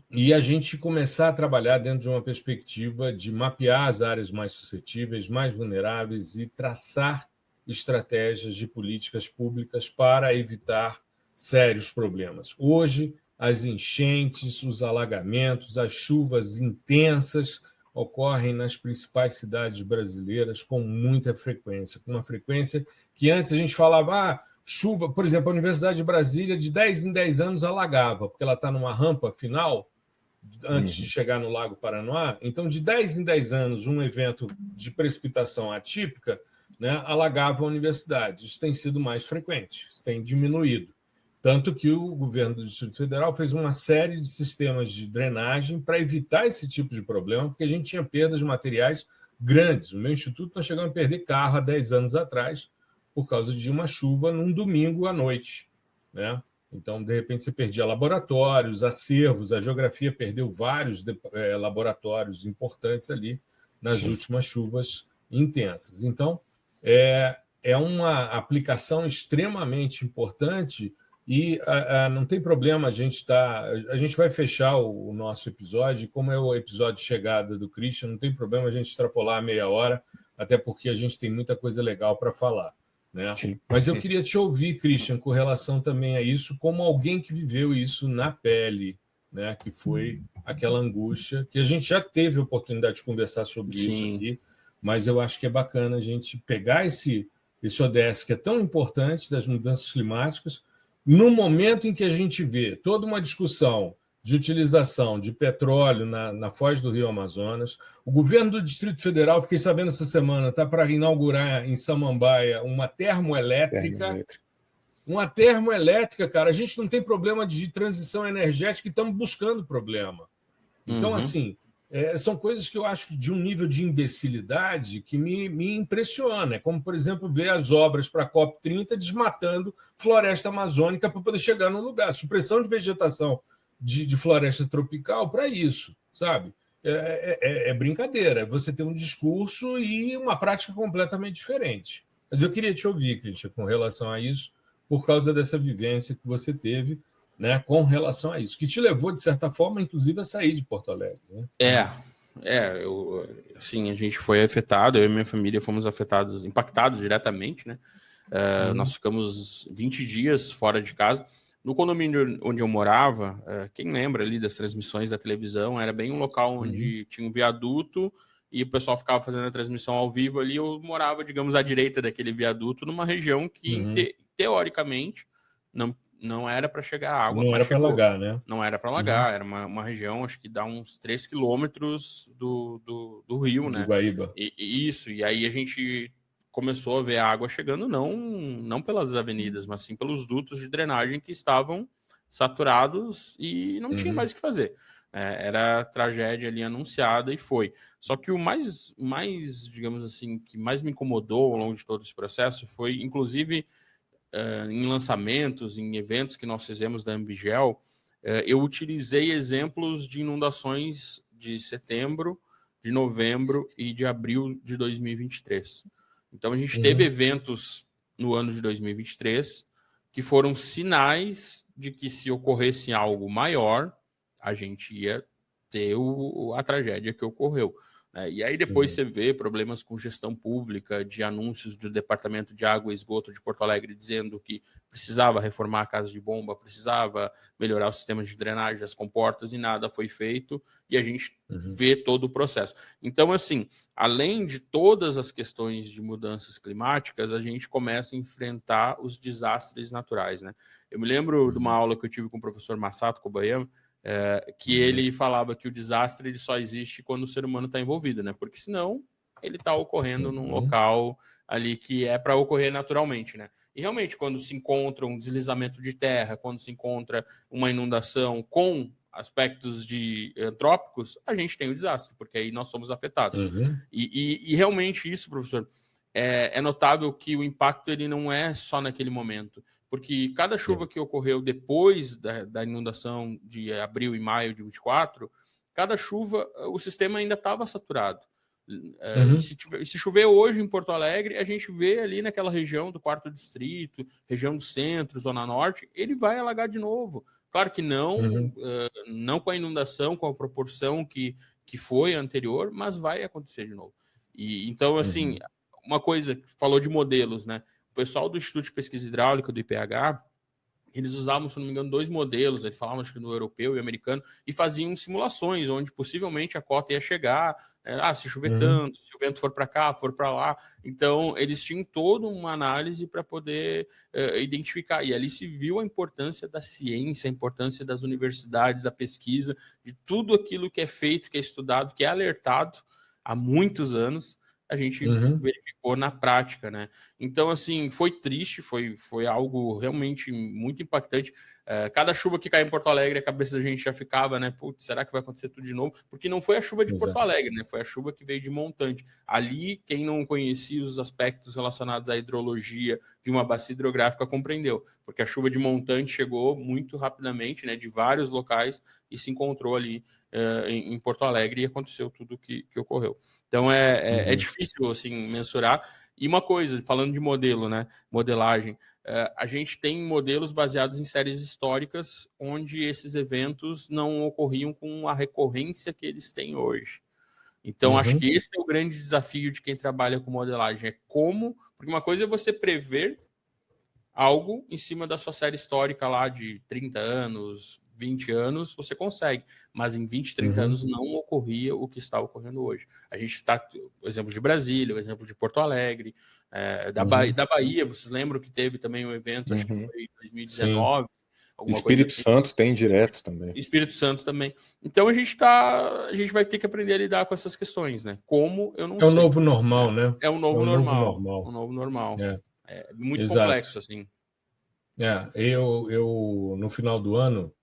E a gente começar a trabalhar dentro de uma perspectiva de mapear as áreas mais suscetíveis, mais vulneráveis e traçar estratégias de políticas públicas para evitar sérios problemas. Hoje, as enchentes, os alagamentos, as chuvas intensas ocorrem nas principais cidades brasileiras com muita frequência, com uma frequência que antes a gente falava, chuva, por exemplo, a Universidade de Brasília, de 10 em 10 anos alagava, porque ela está numa rampa final, antes de chegar no Lago Paranoá. Então, de 10 em 10 anos, um evento de precipitação atípica né, alagava a universidade. Isso tem sido mais frequente, isso tem diminuído. Tanto que o governo do Distrito Federal fez uma série de sistemas de drenagem para evitar esse tipo de problema, porque a gente tinha perdas de materiais grandes. O meu instituto está chegando a perder carro há 10 anos atrás por causa de uma chuva num domingo à noite, né? Então, de repente, você perdia laboratórios, acervos, a geografia perdeu vários laboratórios importantes ali nas últimas chuvas intensas. Então, é uma aplicação extremamente importante e não tem problema a gente vai fechar o nosso episódio, como é o episódio de chegada do Christian, não tem problema a gente extrapolar a meia hora, até porque a gente tem muita coisa legal para falar, né? Mas eu queria te ouvir, Christian, com relação também a isso, como alguém que viveu isso na pele, né? Que foi aquela angústia, que a gente já teve a oportunidade de conversar sobre isso aqui, mas eu acho que é bacana a gente pegar esse ODS que é tão importante das mudanças climáticas, no momento em que a gente vê toda uma discussão de utilização de petróleo na foz do Rio Amazonas, o governo do Distrito Federal, fiquei sabendo essa semana, está para inaugurar em Samambaia uma termoelétrica. Uma termoelétrica, cara, a gente não tem problema de transição energética e estamos buscando problema. Então, assim, são coisas que eu acho de um nível de imbecilidade que me impressiona. É como, por exemplo, ver as obras para a COP30 desmatando floresta amazônica para poder chegar no lugar. Supressão de vegetação de floresta tropical para isso, sabe? É brincadeira. Você tem um discurso e uma prática completamente diferente. Mas eu queria te ouvir, Christian, com relação a isso, por causa dessa vivência que você teve, né, com relação a isso, que te levou, de certa forma, inclusive, a sair de Porto Alegre. Né? Assim, a gente foi afetado, eu e minha família fomos afetados, impactados diretamente, né? Nós ficamos 20 dias fora de casa. No condomínio onde eu morava, quem lembra ali das transmissões da televisão, era bem um local onde tinha um viaduto e o pessoal ficava fazendo a transmissão ao vivo ali. Eu morava, digamos, à direita daquele viaduto, numa região que, teoricamente, não era para chegar água. Não era para alagar, né? Não era para alagar, era uma região, acho que dá uns 3 quilômetros do rio, né? Guaíba. E aí a gente começou a ver a água chegando, não pelas avenidas, mas sim pelos dutos de drenagem que estavam saturados e não tinha mais o que fazer. Era a tragédia ali anunciada e foi. Só que o mais, digamos assim, que mais me incomodou ao longo de todo esse processo foi, inclusive, em lançamentos, em eventos que nós fizemos da Ambigel, eu utilizei exemplos de inundações de setembro, de novembro e de abril de 2023. Então, a gente teve eventos no ano de 2023 que foram sinais de que, se ocorresse algo maior, a gente ia ter a tragédia que ocorreu. E aí depois você vê problemas com gestão pública, de anúncios do Departamento de Água e Esgoto de Porto Alegre dizendo que precisava reformar a casa de bomba, precisava melhorar o sistema de drenagem das comportas e nada foi feito, e a gente vê todo o processo. Então, assim, além de todas as questões de mudanças climáticas, a gente começa a enfrentar os desastres naturais, né? Eu me lembro de uma aula que eu tive com o professor Masato Kobayama, que ele falava que o desastre ele só existe quando o ser humano está envolvido, né? Porque senão ele está ocorrendo num local ali que é para ocorrer naturalmente, né? E realmente, quando se encontra um deslizamento de terra, quando se encontra uma inundação com aspectos antrópicos, a gente tem o desastre, porque aí nós somos afetados. E realmente isso, professor, é notável que o impacto ele não é só naquele momento. Porque cada chuva que ocorreu depois da inundação de abril e maio de 24, cada chuva, o sistema ainda estava saturado. Se chover hoje em Porto Alegre, a gente vê ali naquela região do 4º Distrito, região do Centro, Zona Norte, ele vai alagar de novo. Claro que não com a inundação, com a proporção que foi anterior, mas vai acontecer de novo. Então, assim, uma coisa, falou de modelos, né? O pessoal do Instituto de Pesquisa Hidráulica, do IPH, eles usavam, se não me engano, 2 modelos, eles falavam, acho que no europeu e americano, e faziam simulações, onde possivelmente a cota ia chegar, se chover tanto, se o vento for para cá, for para lá. Então, eles tinham toda uma análise para poder identificar, e ali se viu a importância da ciência, a importância das universidades, da pesquisa, de tudo aquilo que é feito, que é estudado, que é alertado há muitos anos. a gente verificou na prática, né? Então, assim, foi triste, foi algo realmente muito impactante. Cada chuva que cai em Porto Alegre, a cabeça da gente já ficava, né? Putz, será que vai acontecer tudo de novo? Porque não foi a chuva de Porto Alegre, né? Foi a chuva que veio de Montante. Ali, quem não conhecia os aspectos relacionados à hidrologia de uma bacia hidrográfica compreendeu, porque a chuva de Montante chegou muito rapidamente, né? De vários locais e se encontrou ali em Porto Alegre e aconteceu tudo que ocorreu. Então é difícil assim mensurar. E uma coisa, falando de modelo, né? Modelagem, a gente tem modelos baseados em séries históricas onde esses eventos não ocorriam com a recorrência que eles têm hoje. Então, acho que esse é o grande desafio de quem trabalha com modelagem. É como... Porque uma coisa é você prever algo em cima da sua série histórica lá de 30 anos, 20 anos, você consegue. Mas em 20, 30 anos não ocorria o que está ocorrendo hoje. A gente está... O exemplo de Brasília, o exemplo de Porto Alegre, da Bahia. Vocês lembram que teve também um evento, acho que foi em 2019. Espírito Santo tem direto também. Espírito Santo também. Então a gente vai ter que aprender a lidar com essas questões, né? Como eu não sei. É o novo normal, né? É o novo normal. O novo normal. É muito complexo, assim. Eu no final do ano,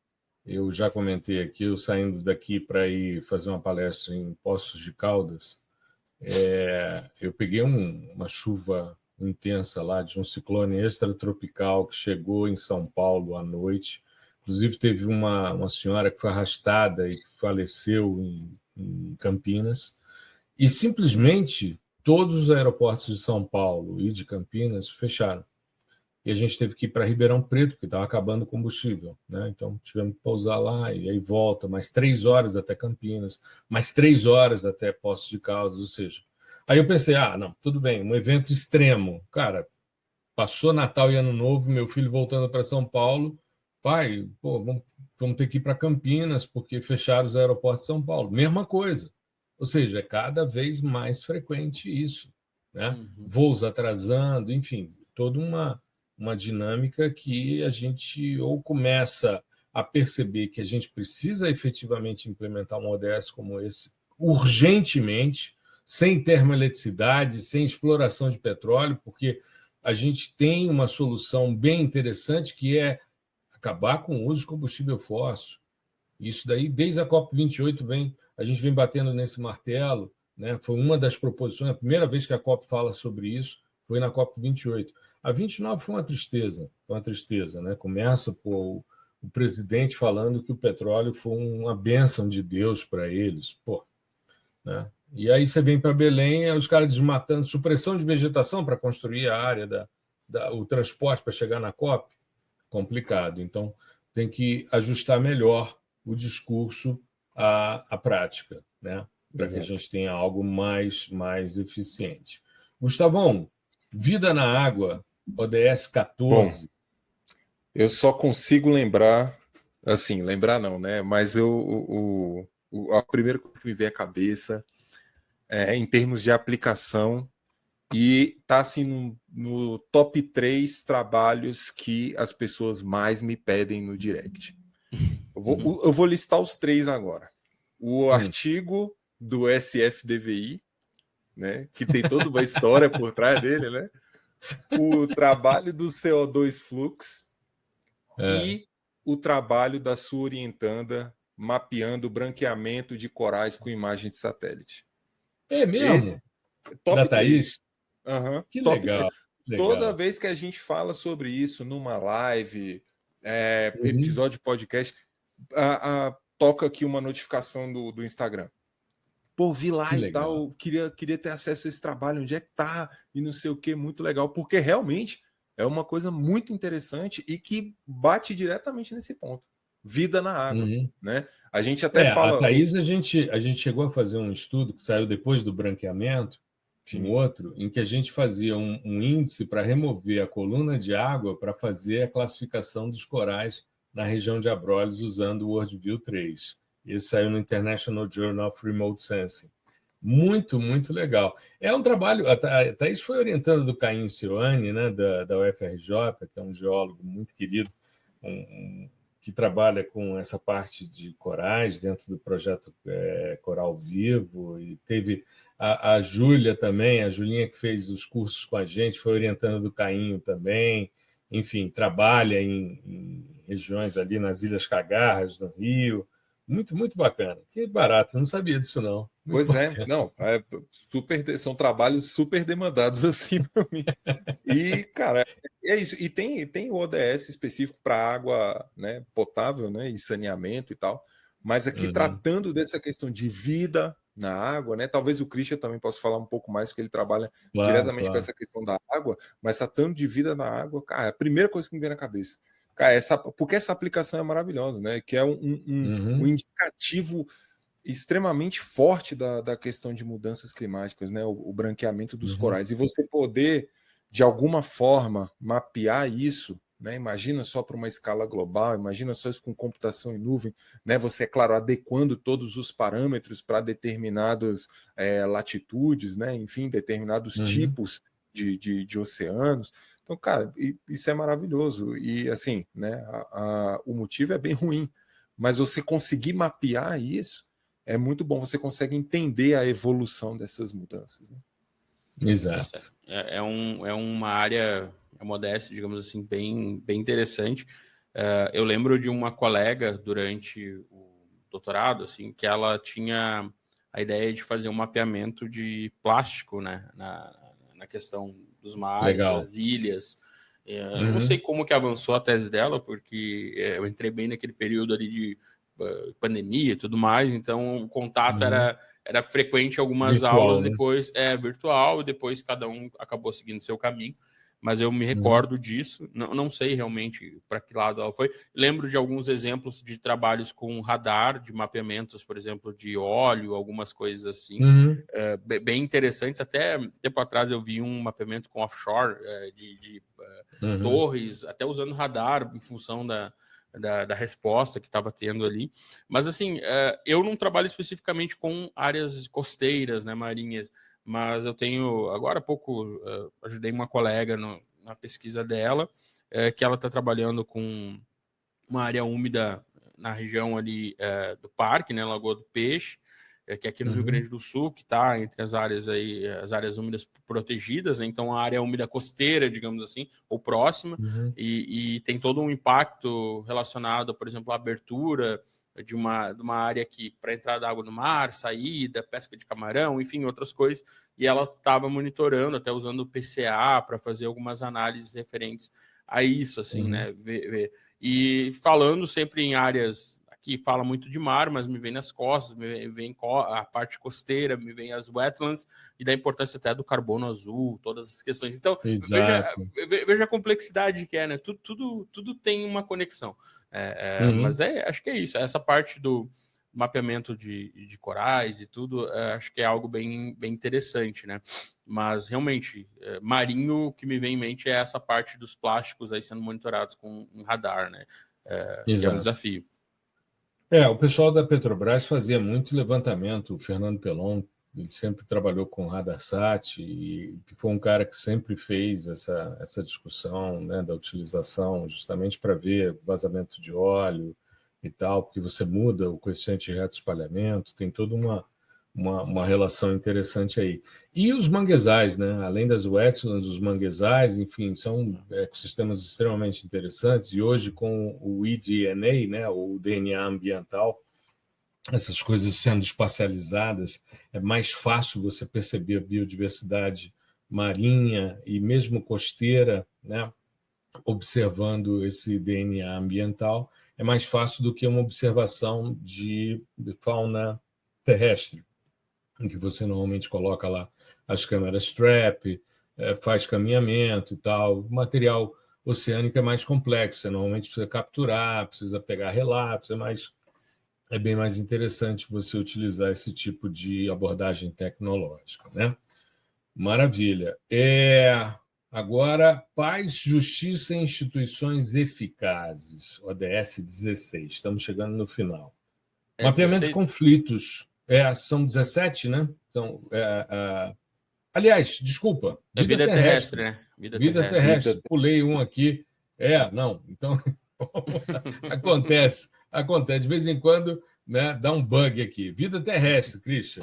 eu já comentei aqui, eu saindo daqui para ir fazer uma palestra em Poços de Caldas, eu peguei uma chuva intensa lá de um ciclone extratropical que chegou em São Paulo à noite. Inclusive, teve uma senhora que foi arrastada e que faleceu em Campinas. E simplesmente todos os aeroportos de São Paulo e de Campinas fecharam. E a gente teve que ir para Ribeirão Preto, porque estava acabando o combustível, né? Então tivemos que pousar lá e aí volta, mais 3 horas até Campinas, mais 3 horas até Poços de Caldas, ou seja... Aí eu pensei, não, tudo bem, um evento extremo. Cara, passou Natal e Ano Novo, meu filho voltando para São Paulo, pai, vamos ter que ir para Campinas, porque fecharam os aeroportos de São Paulo. Mesma coisa. Ou seja, é cada vez mais frequente isso, né? Voos atrasando, enfim, toda uma dinâmica que a gente ou começa a perceber que a gente precisa efetivamente implementar um ODS como esse urgentemente, sem termoeletricidade, sem exploração de petróleo, porque a gente tem uma solução bem interessante que é acabar com o uso de combustível fóssil. Isso daí, desde a COP28, a gente vem batendo nesse martelo, né? Foi uma das proposições, a primeira vez que a COP fala sobre isso foi na COP28. A 29 foi uma tristeza, né? Começa por o presidente falando que o petróleo foi uma bênção de Deus para eles, né? E aí você vem para Belém, os caras desmatando, supressão de vegetação para construir a área o transporte para chegar na COP, complicado. Então tem que ajustar melhor o discurso à prática, né? Para que a gente tenha algo mais eficiente. Gustavão, vida na água, ODS 14. Bom, eu só consigo lembrar, assim, lembrar não, né? Mas a primeira coisa que me veio à cabeça em termos de aplicação, e está assim no top 3 trabalhos que as pessoas mais me pedem no direct. Eu vou listar os 3 agora. O artigo do SFDVI, né, que tem toda uma história por trás dele, né? O trabalho do CO2 Flux e o trabalho da sua orientanda mapeando o branqueamento de corais com imagem de satélite. É mesmo? Top da Thaís? Que top legal. Toda vez que a gente fala sobre isso numa live, episódio de podcast, toca aqui uma notificação do Instagram. Pô, vi lá e tal, queria ter acesso a esse trabalho, onde é que tá, e não sei o que, muito legal, porque realmente é uma coisa muito interessante e que bate diretamente nesse ponto. Vida na água, né? A gente até fala... A Thaís, a gente chegou a fazer um estudo que saiu depois do branqueamento, outro, em que a gente fazia um índice para remover a coluna de água para fazer a classificação dos corais na região de Abrolhos usando o Worldview 3. Esse saiu no International Journal of Remote Sensing. Muito, muito legal. É um trabalho... A Thaís foi orientando do Caim Cioane, né, da UFRJ, que é um geólogo muito querido, um que trabalha com essa parte de corais dentro do projeto Coral Vivo, e teve a Júlia também, a Julinha que fez os cursos com a gente, foi orientando do Cainho também, enfim, trabalha em regiões ali nas Ilhas Cagarras, no Rio, muito, muito bacana. Que barato, eu não sabia disso não. Muito Pois bacana. não, são trabalhos super demandados assim para mim. E, cara, é isso. E tem o ODS específico para água, né, potável, né, e saneamento e tal. Mas aqui tratando dessa questão de vida na água, né? Talvez o Christian também possa falar um pouco mais, porque ele trabalha diretamente com essa questão da água, mas tratando de vida na água, cara, a primeira coisa que me vem na cabeça, cara, porque essa aplicação é maravilhosa, né? Que é um indicativo extremamente forte da questão de mudanças climáticas, né? O branqueamento dos corais. E você poder, de alguma forma, mapear isso, né? Imagina só para uma escala global, imagina só isso com computação em nuvem, né? Você, é claro, adequando todos os parâmetros para determinadas latitudes, né? Enfim, determinados tipos de oceanos. Então, cara, isso é maravilhoso. E, assim, né? O motivo é bem ruim, mas você conseguir mapear isso é muito bom, você consegue entender a evolução dessas mudanças. Né? Exato. É uma área, a modéstia, digamos assim, bem interessante. Eu lembro de uma colega durante o doutorado, assim, que ela tinha a ideia de fazer um mapeamento de plástico, né, na questão dos mares, das ilhas. Eu não sei como que avançou a tese dela, porque eu entrei bem naquele período ali de pandemia e tudo mais, então o contato era frequente, algumas virtual, aulas, depois virtual, e depois cada um acabou seguindo seu caminho, mas eu me recordo disso, não sei realmente para que lado ela foi. Lembro de alguns exemplos de trabalhos com radar, de mapeamentos, por exemplo, de óleo, algumas coisas assim, bem interessantes. Até tempo atrás eu vi um mapeamento com offshore de torres, até usando radar em função da resposta que estava tendo ali. Mas, assim, eu não trabalho especificamente com áreas costeiras, né, marinhas, mas eu tenho, agora há pouco, ajudei uma colega na pesquisa dela, que ela está trabalhando com uma área úmida na região ali do parque, né, Lagoa do Peixe, que é aqui no Rio Grande do Sul, que está entre as áreas úmidas protegidas, né? Então a área úmida costeira, digamos assim, ou próxima, e tem todo um impacto relacionado, por exemplo, à abertura de uma área aqui para entrada da água no mar, saída, pesca de camarão, enfim, outras coisas, e ela estava monitorando, até usando o PCA para fazer algumas análises referentes a isso, assim, né? E falando sempre em áreas, aqui fala muito de mar, mas me vem nas costas, me vem a parte costeira, me vem as wetlands, e da importância até do carbono azul, todas as questões. Então, veja a complexidade que é, né? Tudo tem uma conexão. Mas acho que é isso, essa parte do mapeamento de corais e tudo, acho que é algo bem interessante, né? Mas realmente, marinho, o que me vem em mente é essa parte dos plásticos aí sendo monitorados com um radar, né? Que é um desafio. O pessoal da Petrobras fazia muito levantamento, o Fernando Pelon, ele sempre trabalhou com RadarSat e foi um cara que sempre fez essa discussão, né, da utilização justamente para ver vazamento de óleo e tal, porque você muda o coeficiente de reto espalhamento, tem toda uma relação interessante aí. E os manguezais, né? Além das wetlands, os manguezais, enfim, são ecossistemas extremamente interessantes, e hoje com o eDNA, né, o DNA ambiental, essas coisas sendo espacializadas, é mais fácil você perceber a biodiversidade marinha e mesmo costeira, né, observando esse DNA ambiental, é mais fácil do que uma observação de fauna terrestre, em que você normalmente coloca lá as câmeras trap, faz caminhamento e tal. O material oceânico é mais complexo, você normalmente precisa capturar, precisa pegar relatos, é bem mais interessante você utilizar esse tipo de abordagem tecnológica, né? Maravilha. Agora, paz, justiça e instituições eficazes, ODS 16. Estamos chegando no final. Mapeamento de conflitos. São 17, né? Então, aliás, desculpa. Vida terrestre, né? Vida terrestre. Pulei um aqui. Não. Então, Acontece. De vez em quando, né, dá um bug aqui. Vida terrestre, Christian.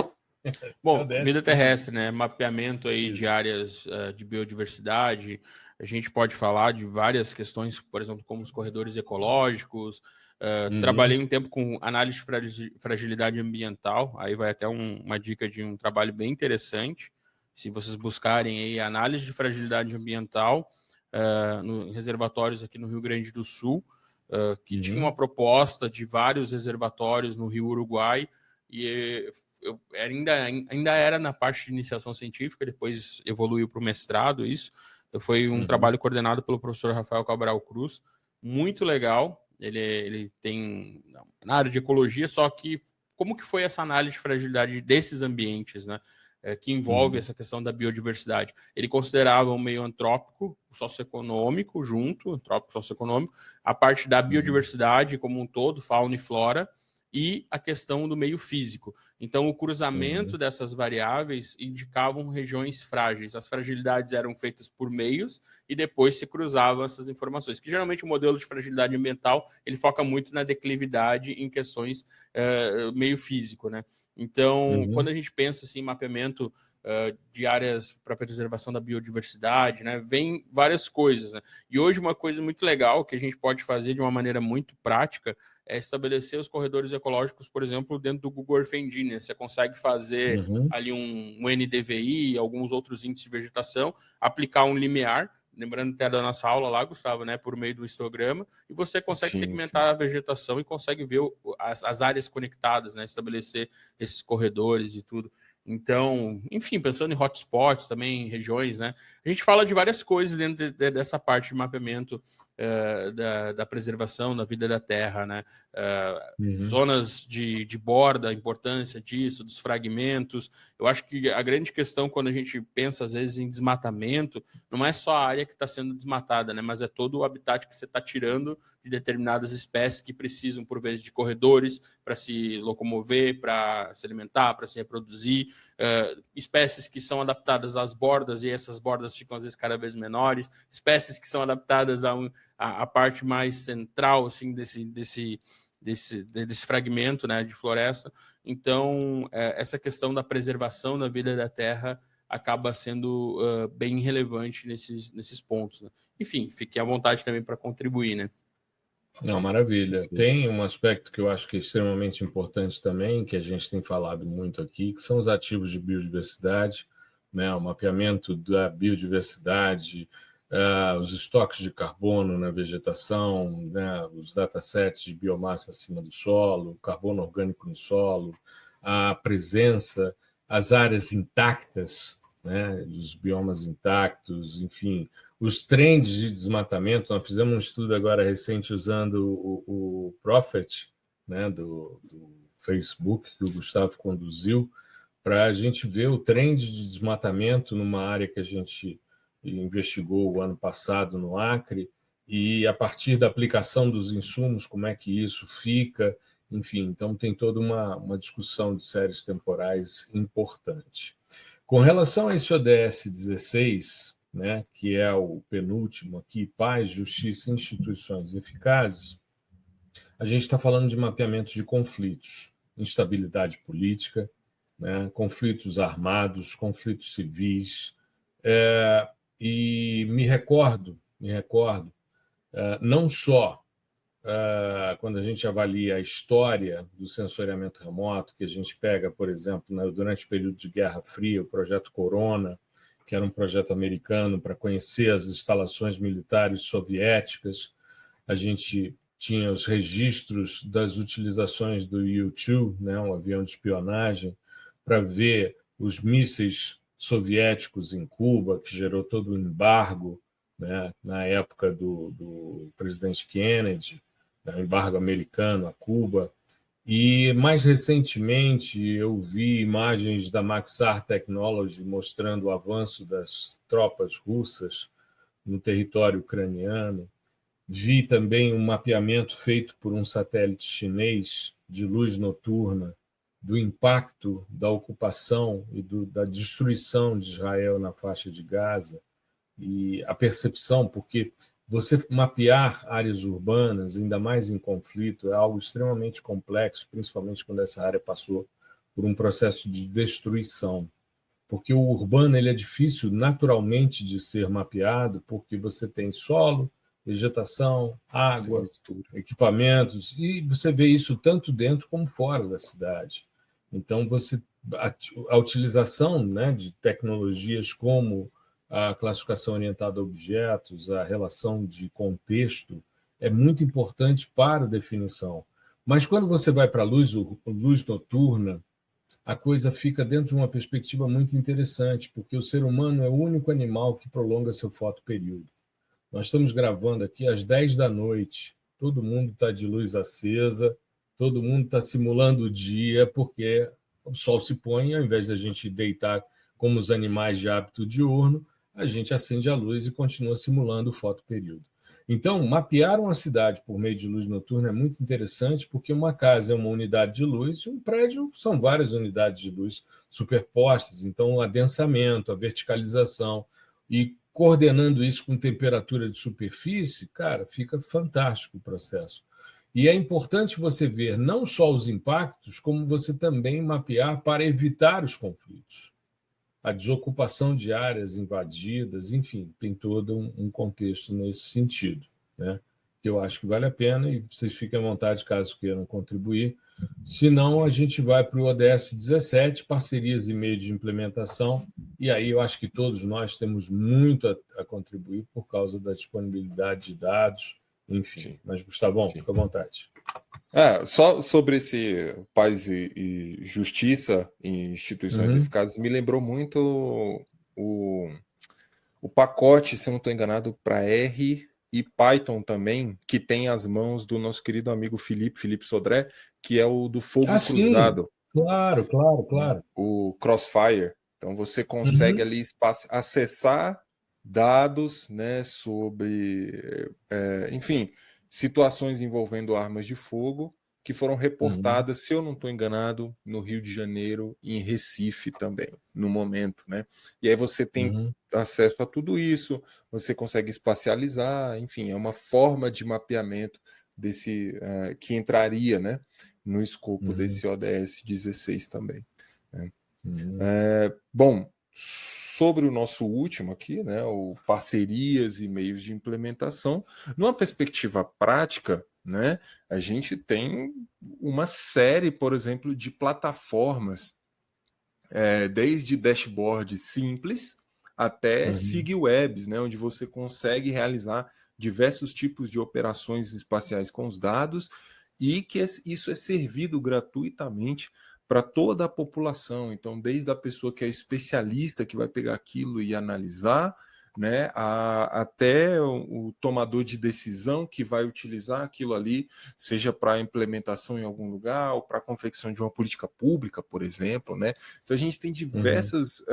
Bom, vida terrestre, né? Mapeamento aí de Isso. áreas de biodiversidade. A gente pode falar de várias questões, por exemplo, como os corredores ecológicos. Trabalhei um tempo com análise de fragilidade ambiental. Aí vai até uma dica de um trabalho bem interessante. Se vocês buscarem aí análise de fragilidade ambiental em reservatórios aqui no Rio Grande do Sul, que tinha uma proposta de vários reservatórios no Rio Uruguai, e eu ainda era na parte de iniciação científica, depois evoluiu para o mestrado isso. Foi um trabalho coordenado pelo professor Rafael Cabral Cruz, muito legal. Ele tem na área de ecologia, só que como que foi essa análise de fragilidade desses ambientes, né? Que envolve essa questão da biodiversidade. Ele considerava um meio antrópico, socioeconômico, antrópico, socioeconômico, a parte da biodiversidade como um todo, fauna e flora, e a questão do meio físico. Então, o cruzamento dessas variáveis indicavam regiões frágeis. As fragilidades eram feitas por meios e depois se cruzavam essas informações. Que geralmente o modelo de fragilidade ambiental ele foca muito na declividade em questões meio físico, né? Então, quando a gente pensa assim, em mapeamento de áreas para preservação da biodiversidade, né, vem várias coisas, né? E hoje uma coisa muito legal que a gente pode fazer de uma maneira muito prática é estabelecer os corredores ecológicos, por exemplo, dentro do Google Earth Engine, né? Você consegue fazer ali um NDVI, alguns outros índices de vegetação, aplicar um limiar, lembrando até da nossa aula lá, Gustavo, né, por meio do histograma, e você consegue segmentar a vegetação e consegue ver as áreas conectadas, né, estabelecer esses corredores e tudo. Então, enfim, pensando em hotspots também, regiões, né, a gente fala de várias coisas dentro dessa parte de mapeamento da preservação da vida da Terra, né? Zonas de borda, a importância disso, dos fragmentos. Eu acho que a grande questão quando a gente pensa, às vezes, em desmatamento, não é só a área que está sendo desmatada, né? Mas é todo o habitat que você está tirando de determinadas espécies que precisam, por vezes, de corredores para se locomover, para se alimentar, para se reproduzir. Espécies que são adaptadas às bordas e essas bordas ficam, às vezes, cada vez menores. Espécies que são adaptadas a parte mais central assim, desse fragmento, né, de floresta. Então, essa questão da preservação da vida da terra acaba sendo bem relevante nesses pontos, né? Enfim, fiquei à vontade também para contribuir, né? Não, maravilha. Tem um aspecto que eu acho que é extremamente importante também, que a gente tem falado muito aqui, que são os ativos de biodiversidade, né? O mapeamento da biodiversidade, os estoques de carbono na vegetação, né? Os datasets de biomassa acima do solo, carbono orgânico no solo, a presença, as áreas intactas, né? Os biomas intactos, enfim, os trends de desmatamento. Nós fizemos um estudo agora recente usando o Prophet, né, do Facebook, que o Gustavo conduziu, para a gente ver o trend de desmatamento numa área que a gente investigou o ano passado no Acre, e a partir da aplicação dos insumos, como é que isso fica, enfim, então tem toda uma discussão de séries temporais importante. Com relação a esse ODS 16, né, que é o penúltimo aqui, paz, justiça e instituições eficazes, a gente está falando de mapeamento de conflitos, instabilidade política, né, conflitos armados, conflitos civis, e me recordo, não só quando a gente avalia a história do sensoriamento remoto, que a gente pega, por exemplo, durante o período de Guerra Fria, o projeto Corona, que era um projeto americano para conhecer as instalações militares soviéticas. A gente tinha os registros das utilizações do U-2, né, um avião de espionagem, para ver os mísseis soviéticos em Cuba, que gerou todo o embargo, né, na época do presidente Kennedy, o embargo americano a Cuba. E, mais recentemente, eu vi imagens da Maxar Technology mostrando o avanço das tropas russas no território ucraniano. Vi também um mapeamento feito por um satélite chinês de luz noturna do impacto da ocupação e da destruição de Israel na faixa de Gaza, e a percepção, porque Você mapear áreas urbanas, ainda mais em conflito, é algo extremamente complexo, principalmente quando essa área passou por um processo de destruição. Porque o urbano ele é difícil naturalmente de ser mapeado, porque você tem solo, vegetação, água, equipamentos, e você vê isso tanto dentro como fora da cidade. Então, a utilização, né, de tecnologias como a classificação orientada a objetos, a relação de contexto, é muito importante para a definição. Mas quando você vai para a luz noturna, a coisa fica dentro de uma perspectiva muito interessante, porque o ser humano é o único animal que prolonga seu fotoperíodo. Nós estamos gravando aqui às 10 da noite, todo mundo está de luz acesa, todo mundo está simulando o dia, porque o sol se põe, ao invés de a gente deitar como os animais de hábito diurno, a gente acende a luz e continua simulando o fotoperíodo. Então, mapear uma cidade por meio de luz noturna é muito interessante, porque uma casa é uma unidade de luz e um prédio são várias unidades de luz superpostas. Então, o adensamento, a verticalização e coordenando isso com temperatura de superfície, cara, fica fantástico o processo. E é importante você ver não só os impactos, como você também mapear para evitar os conflitos. A desocupação de áreas invadidas, enfim, tem todo um contexto nesse sentido, né? Que eu acho que vale a pena e vocês fiquem à vontade caso queiram contribuir. Se não, a gente vai para o ODS 17, parcerias e meio de implementação, e aí eu acho que todos nós temos muito a contribuir por causa da disponibilidade de dados, enfim. Sim. Mas, Gustavão, fica à vontade. Só sobre esse paz e justiça em instituições eficazes, me lembrou muito o pacote, se eu não estou enganado, para R e Python também, que tem as mãos do nosso querido amigo Felipe Sodré, que é o do fogo cruzado. Sim. Claro. O Crossfire. Então você consegue ali acessar dados, né, sobre, enfim, situações envolvendo armas de fogo que foram reportadas, se eu não estou enganado, no Rio de Janeiro e em Recife também, no momento, né? E aí você tem acesso a tudo isso, você consegue espacializar, enfim, é uma forma de mapeamento desse que entraria, né, no escopo desse ODS 16 também. Né? Bom, sobre o nosso último aqui, né, o parcerias e meios de implementação, numa perspectiva prática, né, a gente tem uma série, por exemplo, de plataformas, desde dashboard simples até SIG-Webs, né, onde você consegue realizar diversos tipos de operações espaciais com os dados e que isso é servido gratuitamente para toda a população. Então, desde a pessoa que é especialista, que vai pegar aquilo e analisar, né, até o tomador de decisão que vai utilizar aquilo ali, seja para implementação em algum lugar ou para a confecção de uma política pública, por exemplo, né? Então a gente tem diversas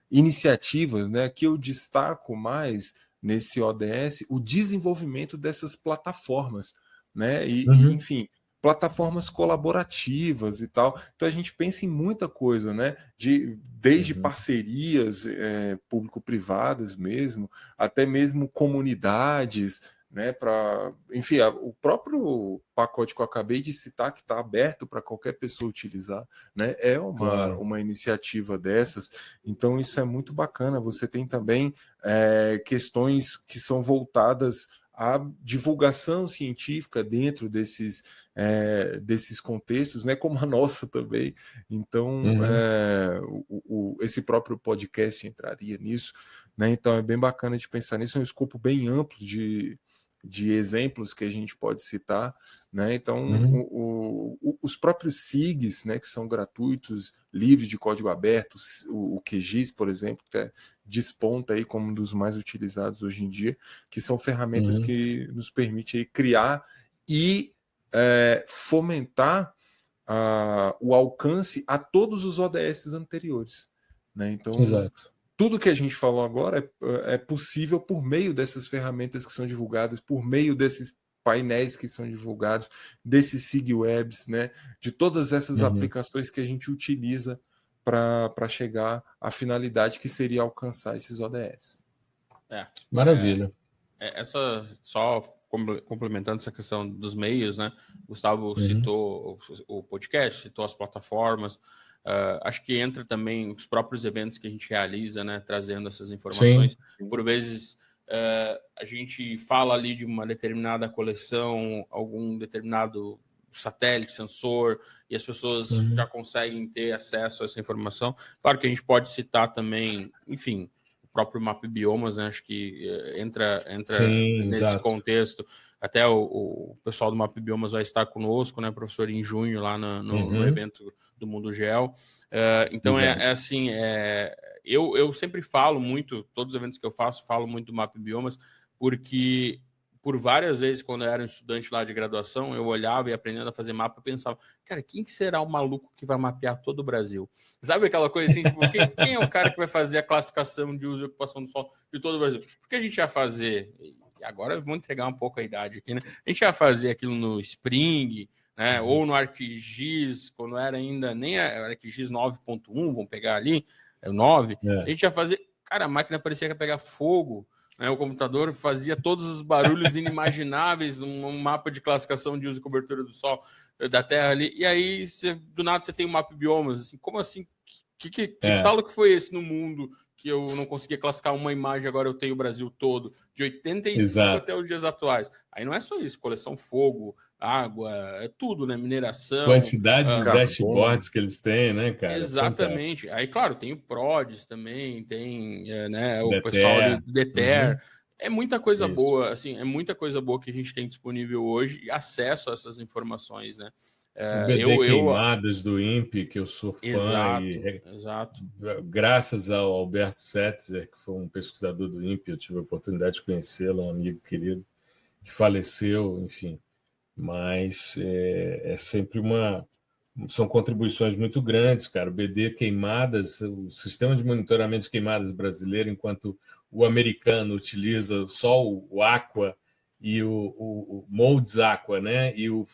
iniciativas, né, que eu destaco mais nesse ODS, o desenvolvimento dessas plataformas, né? E enfim, plataformas colaborativas e tal. Então a gente pensa em muita coisa, né? Desde parcerias público-privadas mesmo, até mesmo comunidades, né? Enfim, o próprio pacote que eu acabei de citar, que está aberto para qualquer pessoa utilizar, né? É uma iniciativa dessas. Então isso é muito bacana. Você tem também questões que são voltadas à divulgação científica dentro desses contextos, né, como a nossa também. Então, esse próprio podcast entraria nisso, né? Então é bem bacana de pensar nisso, é um escopo bem amplo de exemplos que a gente pode citar, né? Então, os próprios SIGs, né, que são gratuitos, livres de código aberto, o QGIS, por exemplo, que desponta aí como um dos mais utilizados hoje em dia, que são ferramentas que nos permitem aí criar e fomentar o alcance a todos os ODS anteriores, né? Então, tudo que a gente falou agora é possível por meio dessas ferramentas que são divulgadas, por meio desses painéis que são divulgados, desses SIG-Webs, né? De todas essas aplicações que a gente utiliza para chegar à finalidade que seria alcançar esses ODS. Maravilha. só complementando essa questão dos meios, né? Gustavo citou o podcast, citou as plataformas. Acho que entra também os próprios eventos que a gente realiza, né? Trazendo essas informações. Sim. Por vezes a gente fala ali de uma determinada coleção, algum determinado satélite, sensor, e as pessoas já conseguem ter acesso a essa informação. Claro que a gente pode citar também, enfim, o próprio Map Biomas, né? Acho que entra Sim, nesse exato. contexto. Até o pessoal do Map Biomas vai estar conosco, né, professor, em junho, lá no evento do Mundo Geo. Então, assim, eu sempre falo muito, todos os eventos que eu faço, falo muito do Map Biomas, porque por várias vezes, quando eu era um estudante lá de graduação, eu olhava e aprendendo a fazer mapa, eu pensava, cara, quem que será o maluco que vai mapear todo o Brasil? Sabe aquela coisa assim, tipo, quem é o cara que vai fazer a classificação de uso e ocupação do solo de todo o Brasil? Porque a gente ia fazer, e agora eu vou entregar um pouco a idade aqui, né? A gente ia fazer aquilo no Spring, né? Ou no ArcGIS, quando era ainda nem a ArcGIS 9.1, vamos pegar ali, o 9, a gente ia fazer, cara, a máquina parecia que ia pegar fogo, né? O computador fazia todos os barulhos inimagináveis num mapa de classificação de uso e cobertura do sol, da Terra ali, e aí do nada você tem um mapa biomas, assim, como assim? Que estalo que foi esse no mundo que eu não conseguia classificar uma imagem, agora eu tenho o Brasil todo, de 85 até os dias atuais. Aí não é só isso, coleção fogo, água, é tudo, né? Mineração. Quantidade de dashboards que eles têm, né, cara? Exatamente. Aí, claro, tem o PRODES também, tem né, o DETER. Pessoal ali do DETER. É muita coisa boa, assim, é muita coisa boa que a gente tem disponível hoje e acesso a essas informações, né? O BD Queimadas do INPE, que eu sou fã. Exato. Graças ao Alberto Setzer, que foi um pesquisador do INPE, eu tive a oportunidade de conhecê-lo, um amigo querido, que faleceu, enfim. Mas é sempre são contribuições muito grandes, cara. O BD Queimadas, o sistema de monitoramento de queimadas brasileiro, enquanto o americano utiliza só o Aqua e o Modes Aqua, né? E o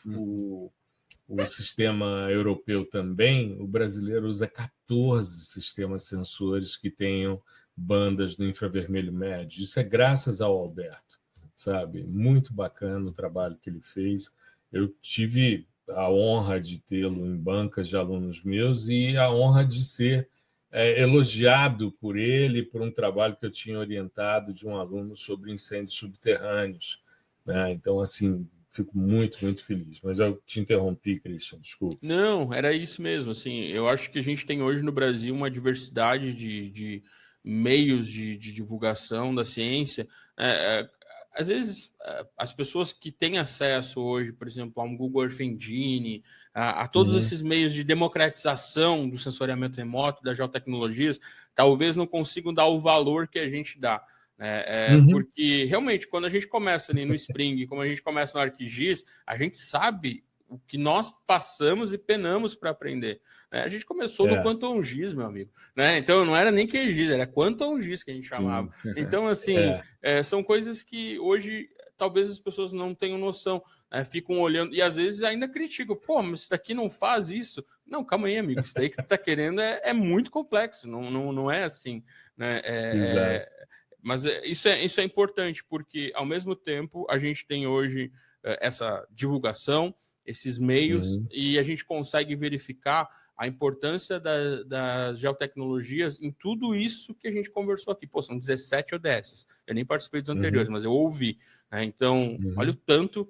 sistema europeu também, o brasileiro usa 14 sistemas sensores que tenham bandas no infravermelho médio. Isso é graças ao Alberto, sabe? Muito bacana o trabalho que ele fez. Eu tive a honra de tê-lo em bancas de alunos meus e a honra de ser elogiado por ele por um trabalho que eu tinha orientado de um aluno sobre incêndios subterrâneos, né? Então, assim, fico muito, muito feliz. Mas eu te interrompi, Christian, desculpa. Não, era isso mesmo. Assim, eu acho que a gente tem hoje no Brasil uma diversidade de meios de divulgação da ciência. Às vezes, as pessoas que têm acesso hoje, por exemplo, a um Google Earth Engine, a todos esses meios de democratização do sensoriamento remoto, das geotecnologias, talvez não consigam dar o valor que a gente dá. Porque, realmente, quando a gente começa ali no Spring, como a gente começa no ArcGIS, a gente sabe o que nós passamos e penamos para aprender. A gente começou no Quantum GIS, meu amigo. Então, não era nem QGIS, era Quantum GIS que a gente chamava. Então, assim, são coisas que hoje talvez as pessoas não tenham noção, ficam olhando e às vezes ainda criticam. Pô, mas isso daqui não faz isso? Não, calma aí, amigo. Isso daí que tu tá querendo é muito complexo, não é assim. Mas isso é importante, porque, ao mesmo tempo, a gente tem hoje essa divulgação, esses meios, e a gente consegue verificar a importância das geotecnologias em tudo isso que a gente conversou aqui. Pô, são 17 ODSs. Eu nem participei dos anteriores, mas eu ouvi. Então, olha o tanto.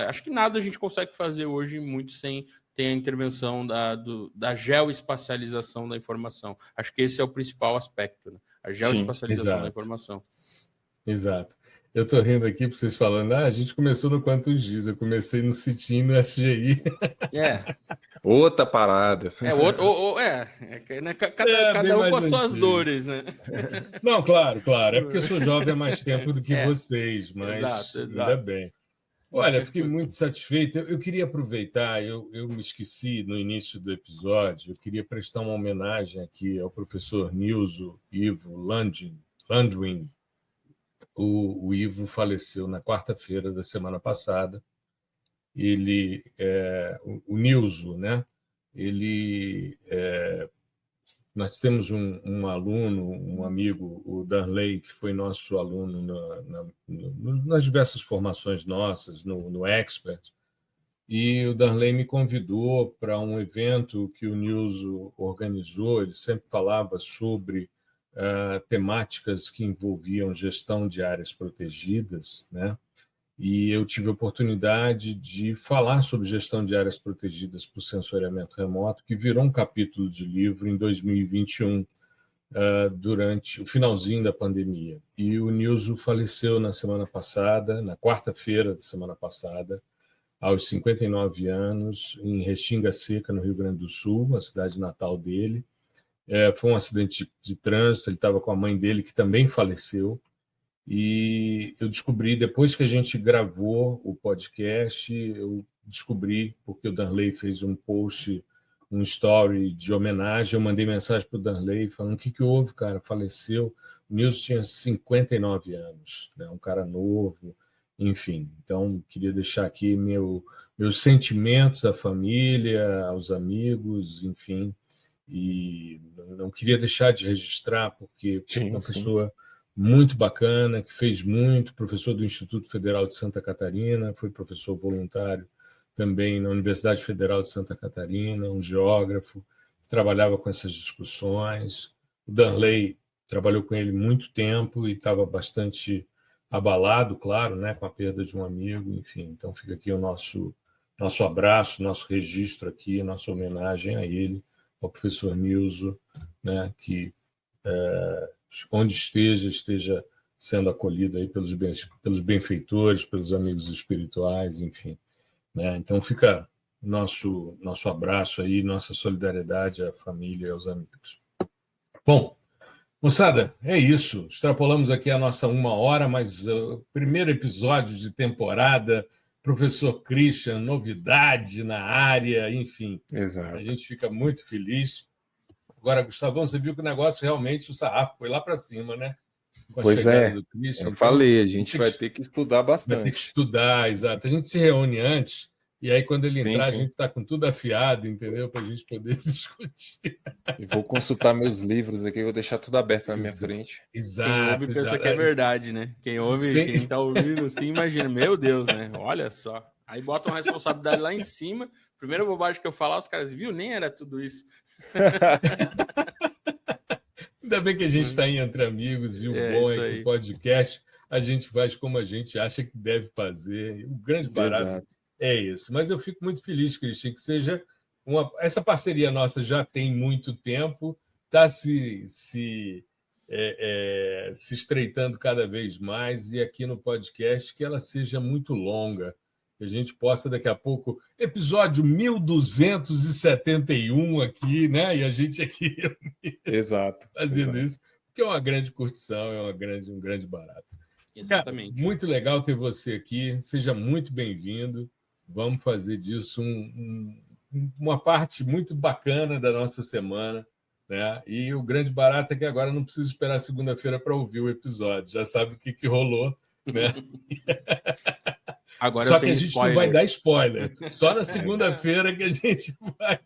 Acho que nada a gente consegue fazer hoje muito sem ter a intervenção da geoespacialização da informação. Acho que esse é o principal aspecto, né? A geoespacialização da informação. Exato. Eu estou rindo aqui para vocês falando, a gente começou no Quantum GIS, eu comecei no CITIM, no SGI. Outra parada. Cada um com as suas dores, né? Não, claro. É porque eu sou jovem há mais tempo do que vocês, mas exato. Ainda bem. Olha, fiquei muito satisfeito. Eu queria aproveitar, eu me esqueci no início do episódio, eu queria prestar uma homenagem aqui ao professor Nilson Ivo Landwin. O Ivo faleceu na quarta-feira da semana passada. O Nilson, né? Ele Nós temos um aluno, um amigo, o Darley, que foi nosso aluno nas diversas formações nossas, no Expert, e o Darley me convidou para um evento que o Nilson organizou. Ele sempre falava sobre temáticas que envolviam gestão de áreas protegidas, né? E eu tive a oportunidade de falar sobre gestão de áreas protegidas por sensoriamento remoto, que virou um capítulo de livro em 2021, durante o finalzinho da pandemia. E o Nilson faleceu na semana passada, na quarta-feira da semana passada, aos 59 anos, em Restinga Seca, no Rio Grande do Sul, a cidade natal dele. Foi um acidente de trânsito, ele estava com a mãe dele, que também faleceu. E eu descobri, depois que a gente gravou o podcast, eu descobri, porque o Darley fez um post, um story de homenagem, eu mandei mensagem para o Darley falando: o que houve, cara? Faleceu. O Nilson tinha 59 anos, né? Um cara novo, enfim. Então, queria deixar aqui meus sentimentos à família, aos amigos, enfim. E não queria deixar de registrar, porque uma pessoa muito bacana, que fez muito, professor do Instituto Federal de Santa Catarina, foi professor voluntário também na Universidade Federal de Santa Catarina, um geógrafo que trabalhava com essas discussões. O Darley trabalhou com ele muito tempo e estava bastante abalado, claro, né, com a perda de um amigo, enfim. Então fica aqui o nosso abraço, nosso registro aqui, nossa homenagem a ele, ao professor Nilson, né, que onde esteja sendo acolhido aí pelos benfeitores, pelos amigos espirituais, enfim, né? Então fica nosso abraço aí, nossa solidariedade à família e aos amigos. Bom, moçada, é isso. Extrapolamos aqui a nossa 1 hora, mas o primeiro episódio de temporada, professor Christian, novidade na área, enfim. Exato. A gente fica muito feliz. Agora, Gustavão, você viu que o negócio realmente, o sarrafo foi lá para cima, né? Com a chegada do Christian. Eu falei, a gente vai ter que estudar bastante. Vai ter que estudar, exato. A gente se reúne antes, e aí quando ele entrar, a gente está com tudo afiado, entendeu? Para a gente poder discutir. Eu vou consultar meus livros aqui, eu vou deixar tudo aberto na minha frente. Exato. Quem ouve pensa que é verdade, né? Quem ouve, quem está ouvindo, assim, imagina, meu Deus, né? Olha só. Aí botam a responsabilidade lá em cima. Primeira bobagem que eu falar, os caras, viu? Nem era tudo isso. Ainda bem que a gente está entre amigos, e o bom é que o podcast a gente faz como a gente acha que deve fazer. O grande barato é esse. Mas eu fico muito feliz, Cristian, que seja essa parceria nossa já tem muito tempo, está se estreitando cada vez mais, e aqui no podcast que ela seja muito longa, que a gente possa daqui a pouco, episódio 1271 aqui, né? E a gente aqui fazendo isso, que é uma grande curtição, é um grande barato. Exatamente. Cara, muito legal ter você aqui, seja muito bem-vindo. Vamos fazer disso uma parte muito bacana da nossa semana, né? E o grande barato é que agora não precisa esperar segunda-feira para ouvir o episódio, já sabe o que rolou, né? Agora só que a gente não vai dar spoiler. Só na segunda-feira que a gente vai.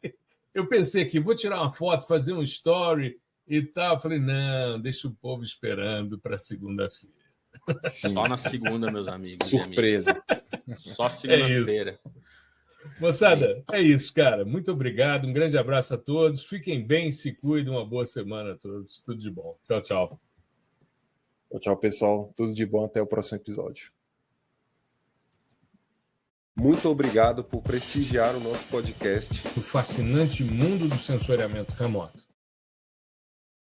Eu pensei aqui, vou tirar uma foto, fazer um story e tal. Eu falei, não, deixa o povo esperando para segunda-feira. Só na segunda, meus amigos. Surpresa. Só segunda-feira. Moçada, é isso, cara. Muito obrigado. Um grande abraço a todos. Fiquem bem, se cuidem. Uma boa semana a todos. Tudo de bom. Tchau, tchau. Tchau, tchau, pessoal. Tudo de bom. Até o próximo episódio. Muito obrigado por prestigiar o nosso podcast. O fascinante mundo do sensoriamento remoto.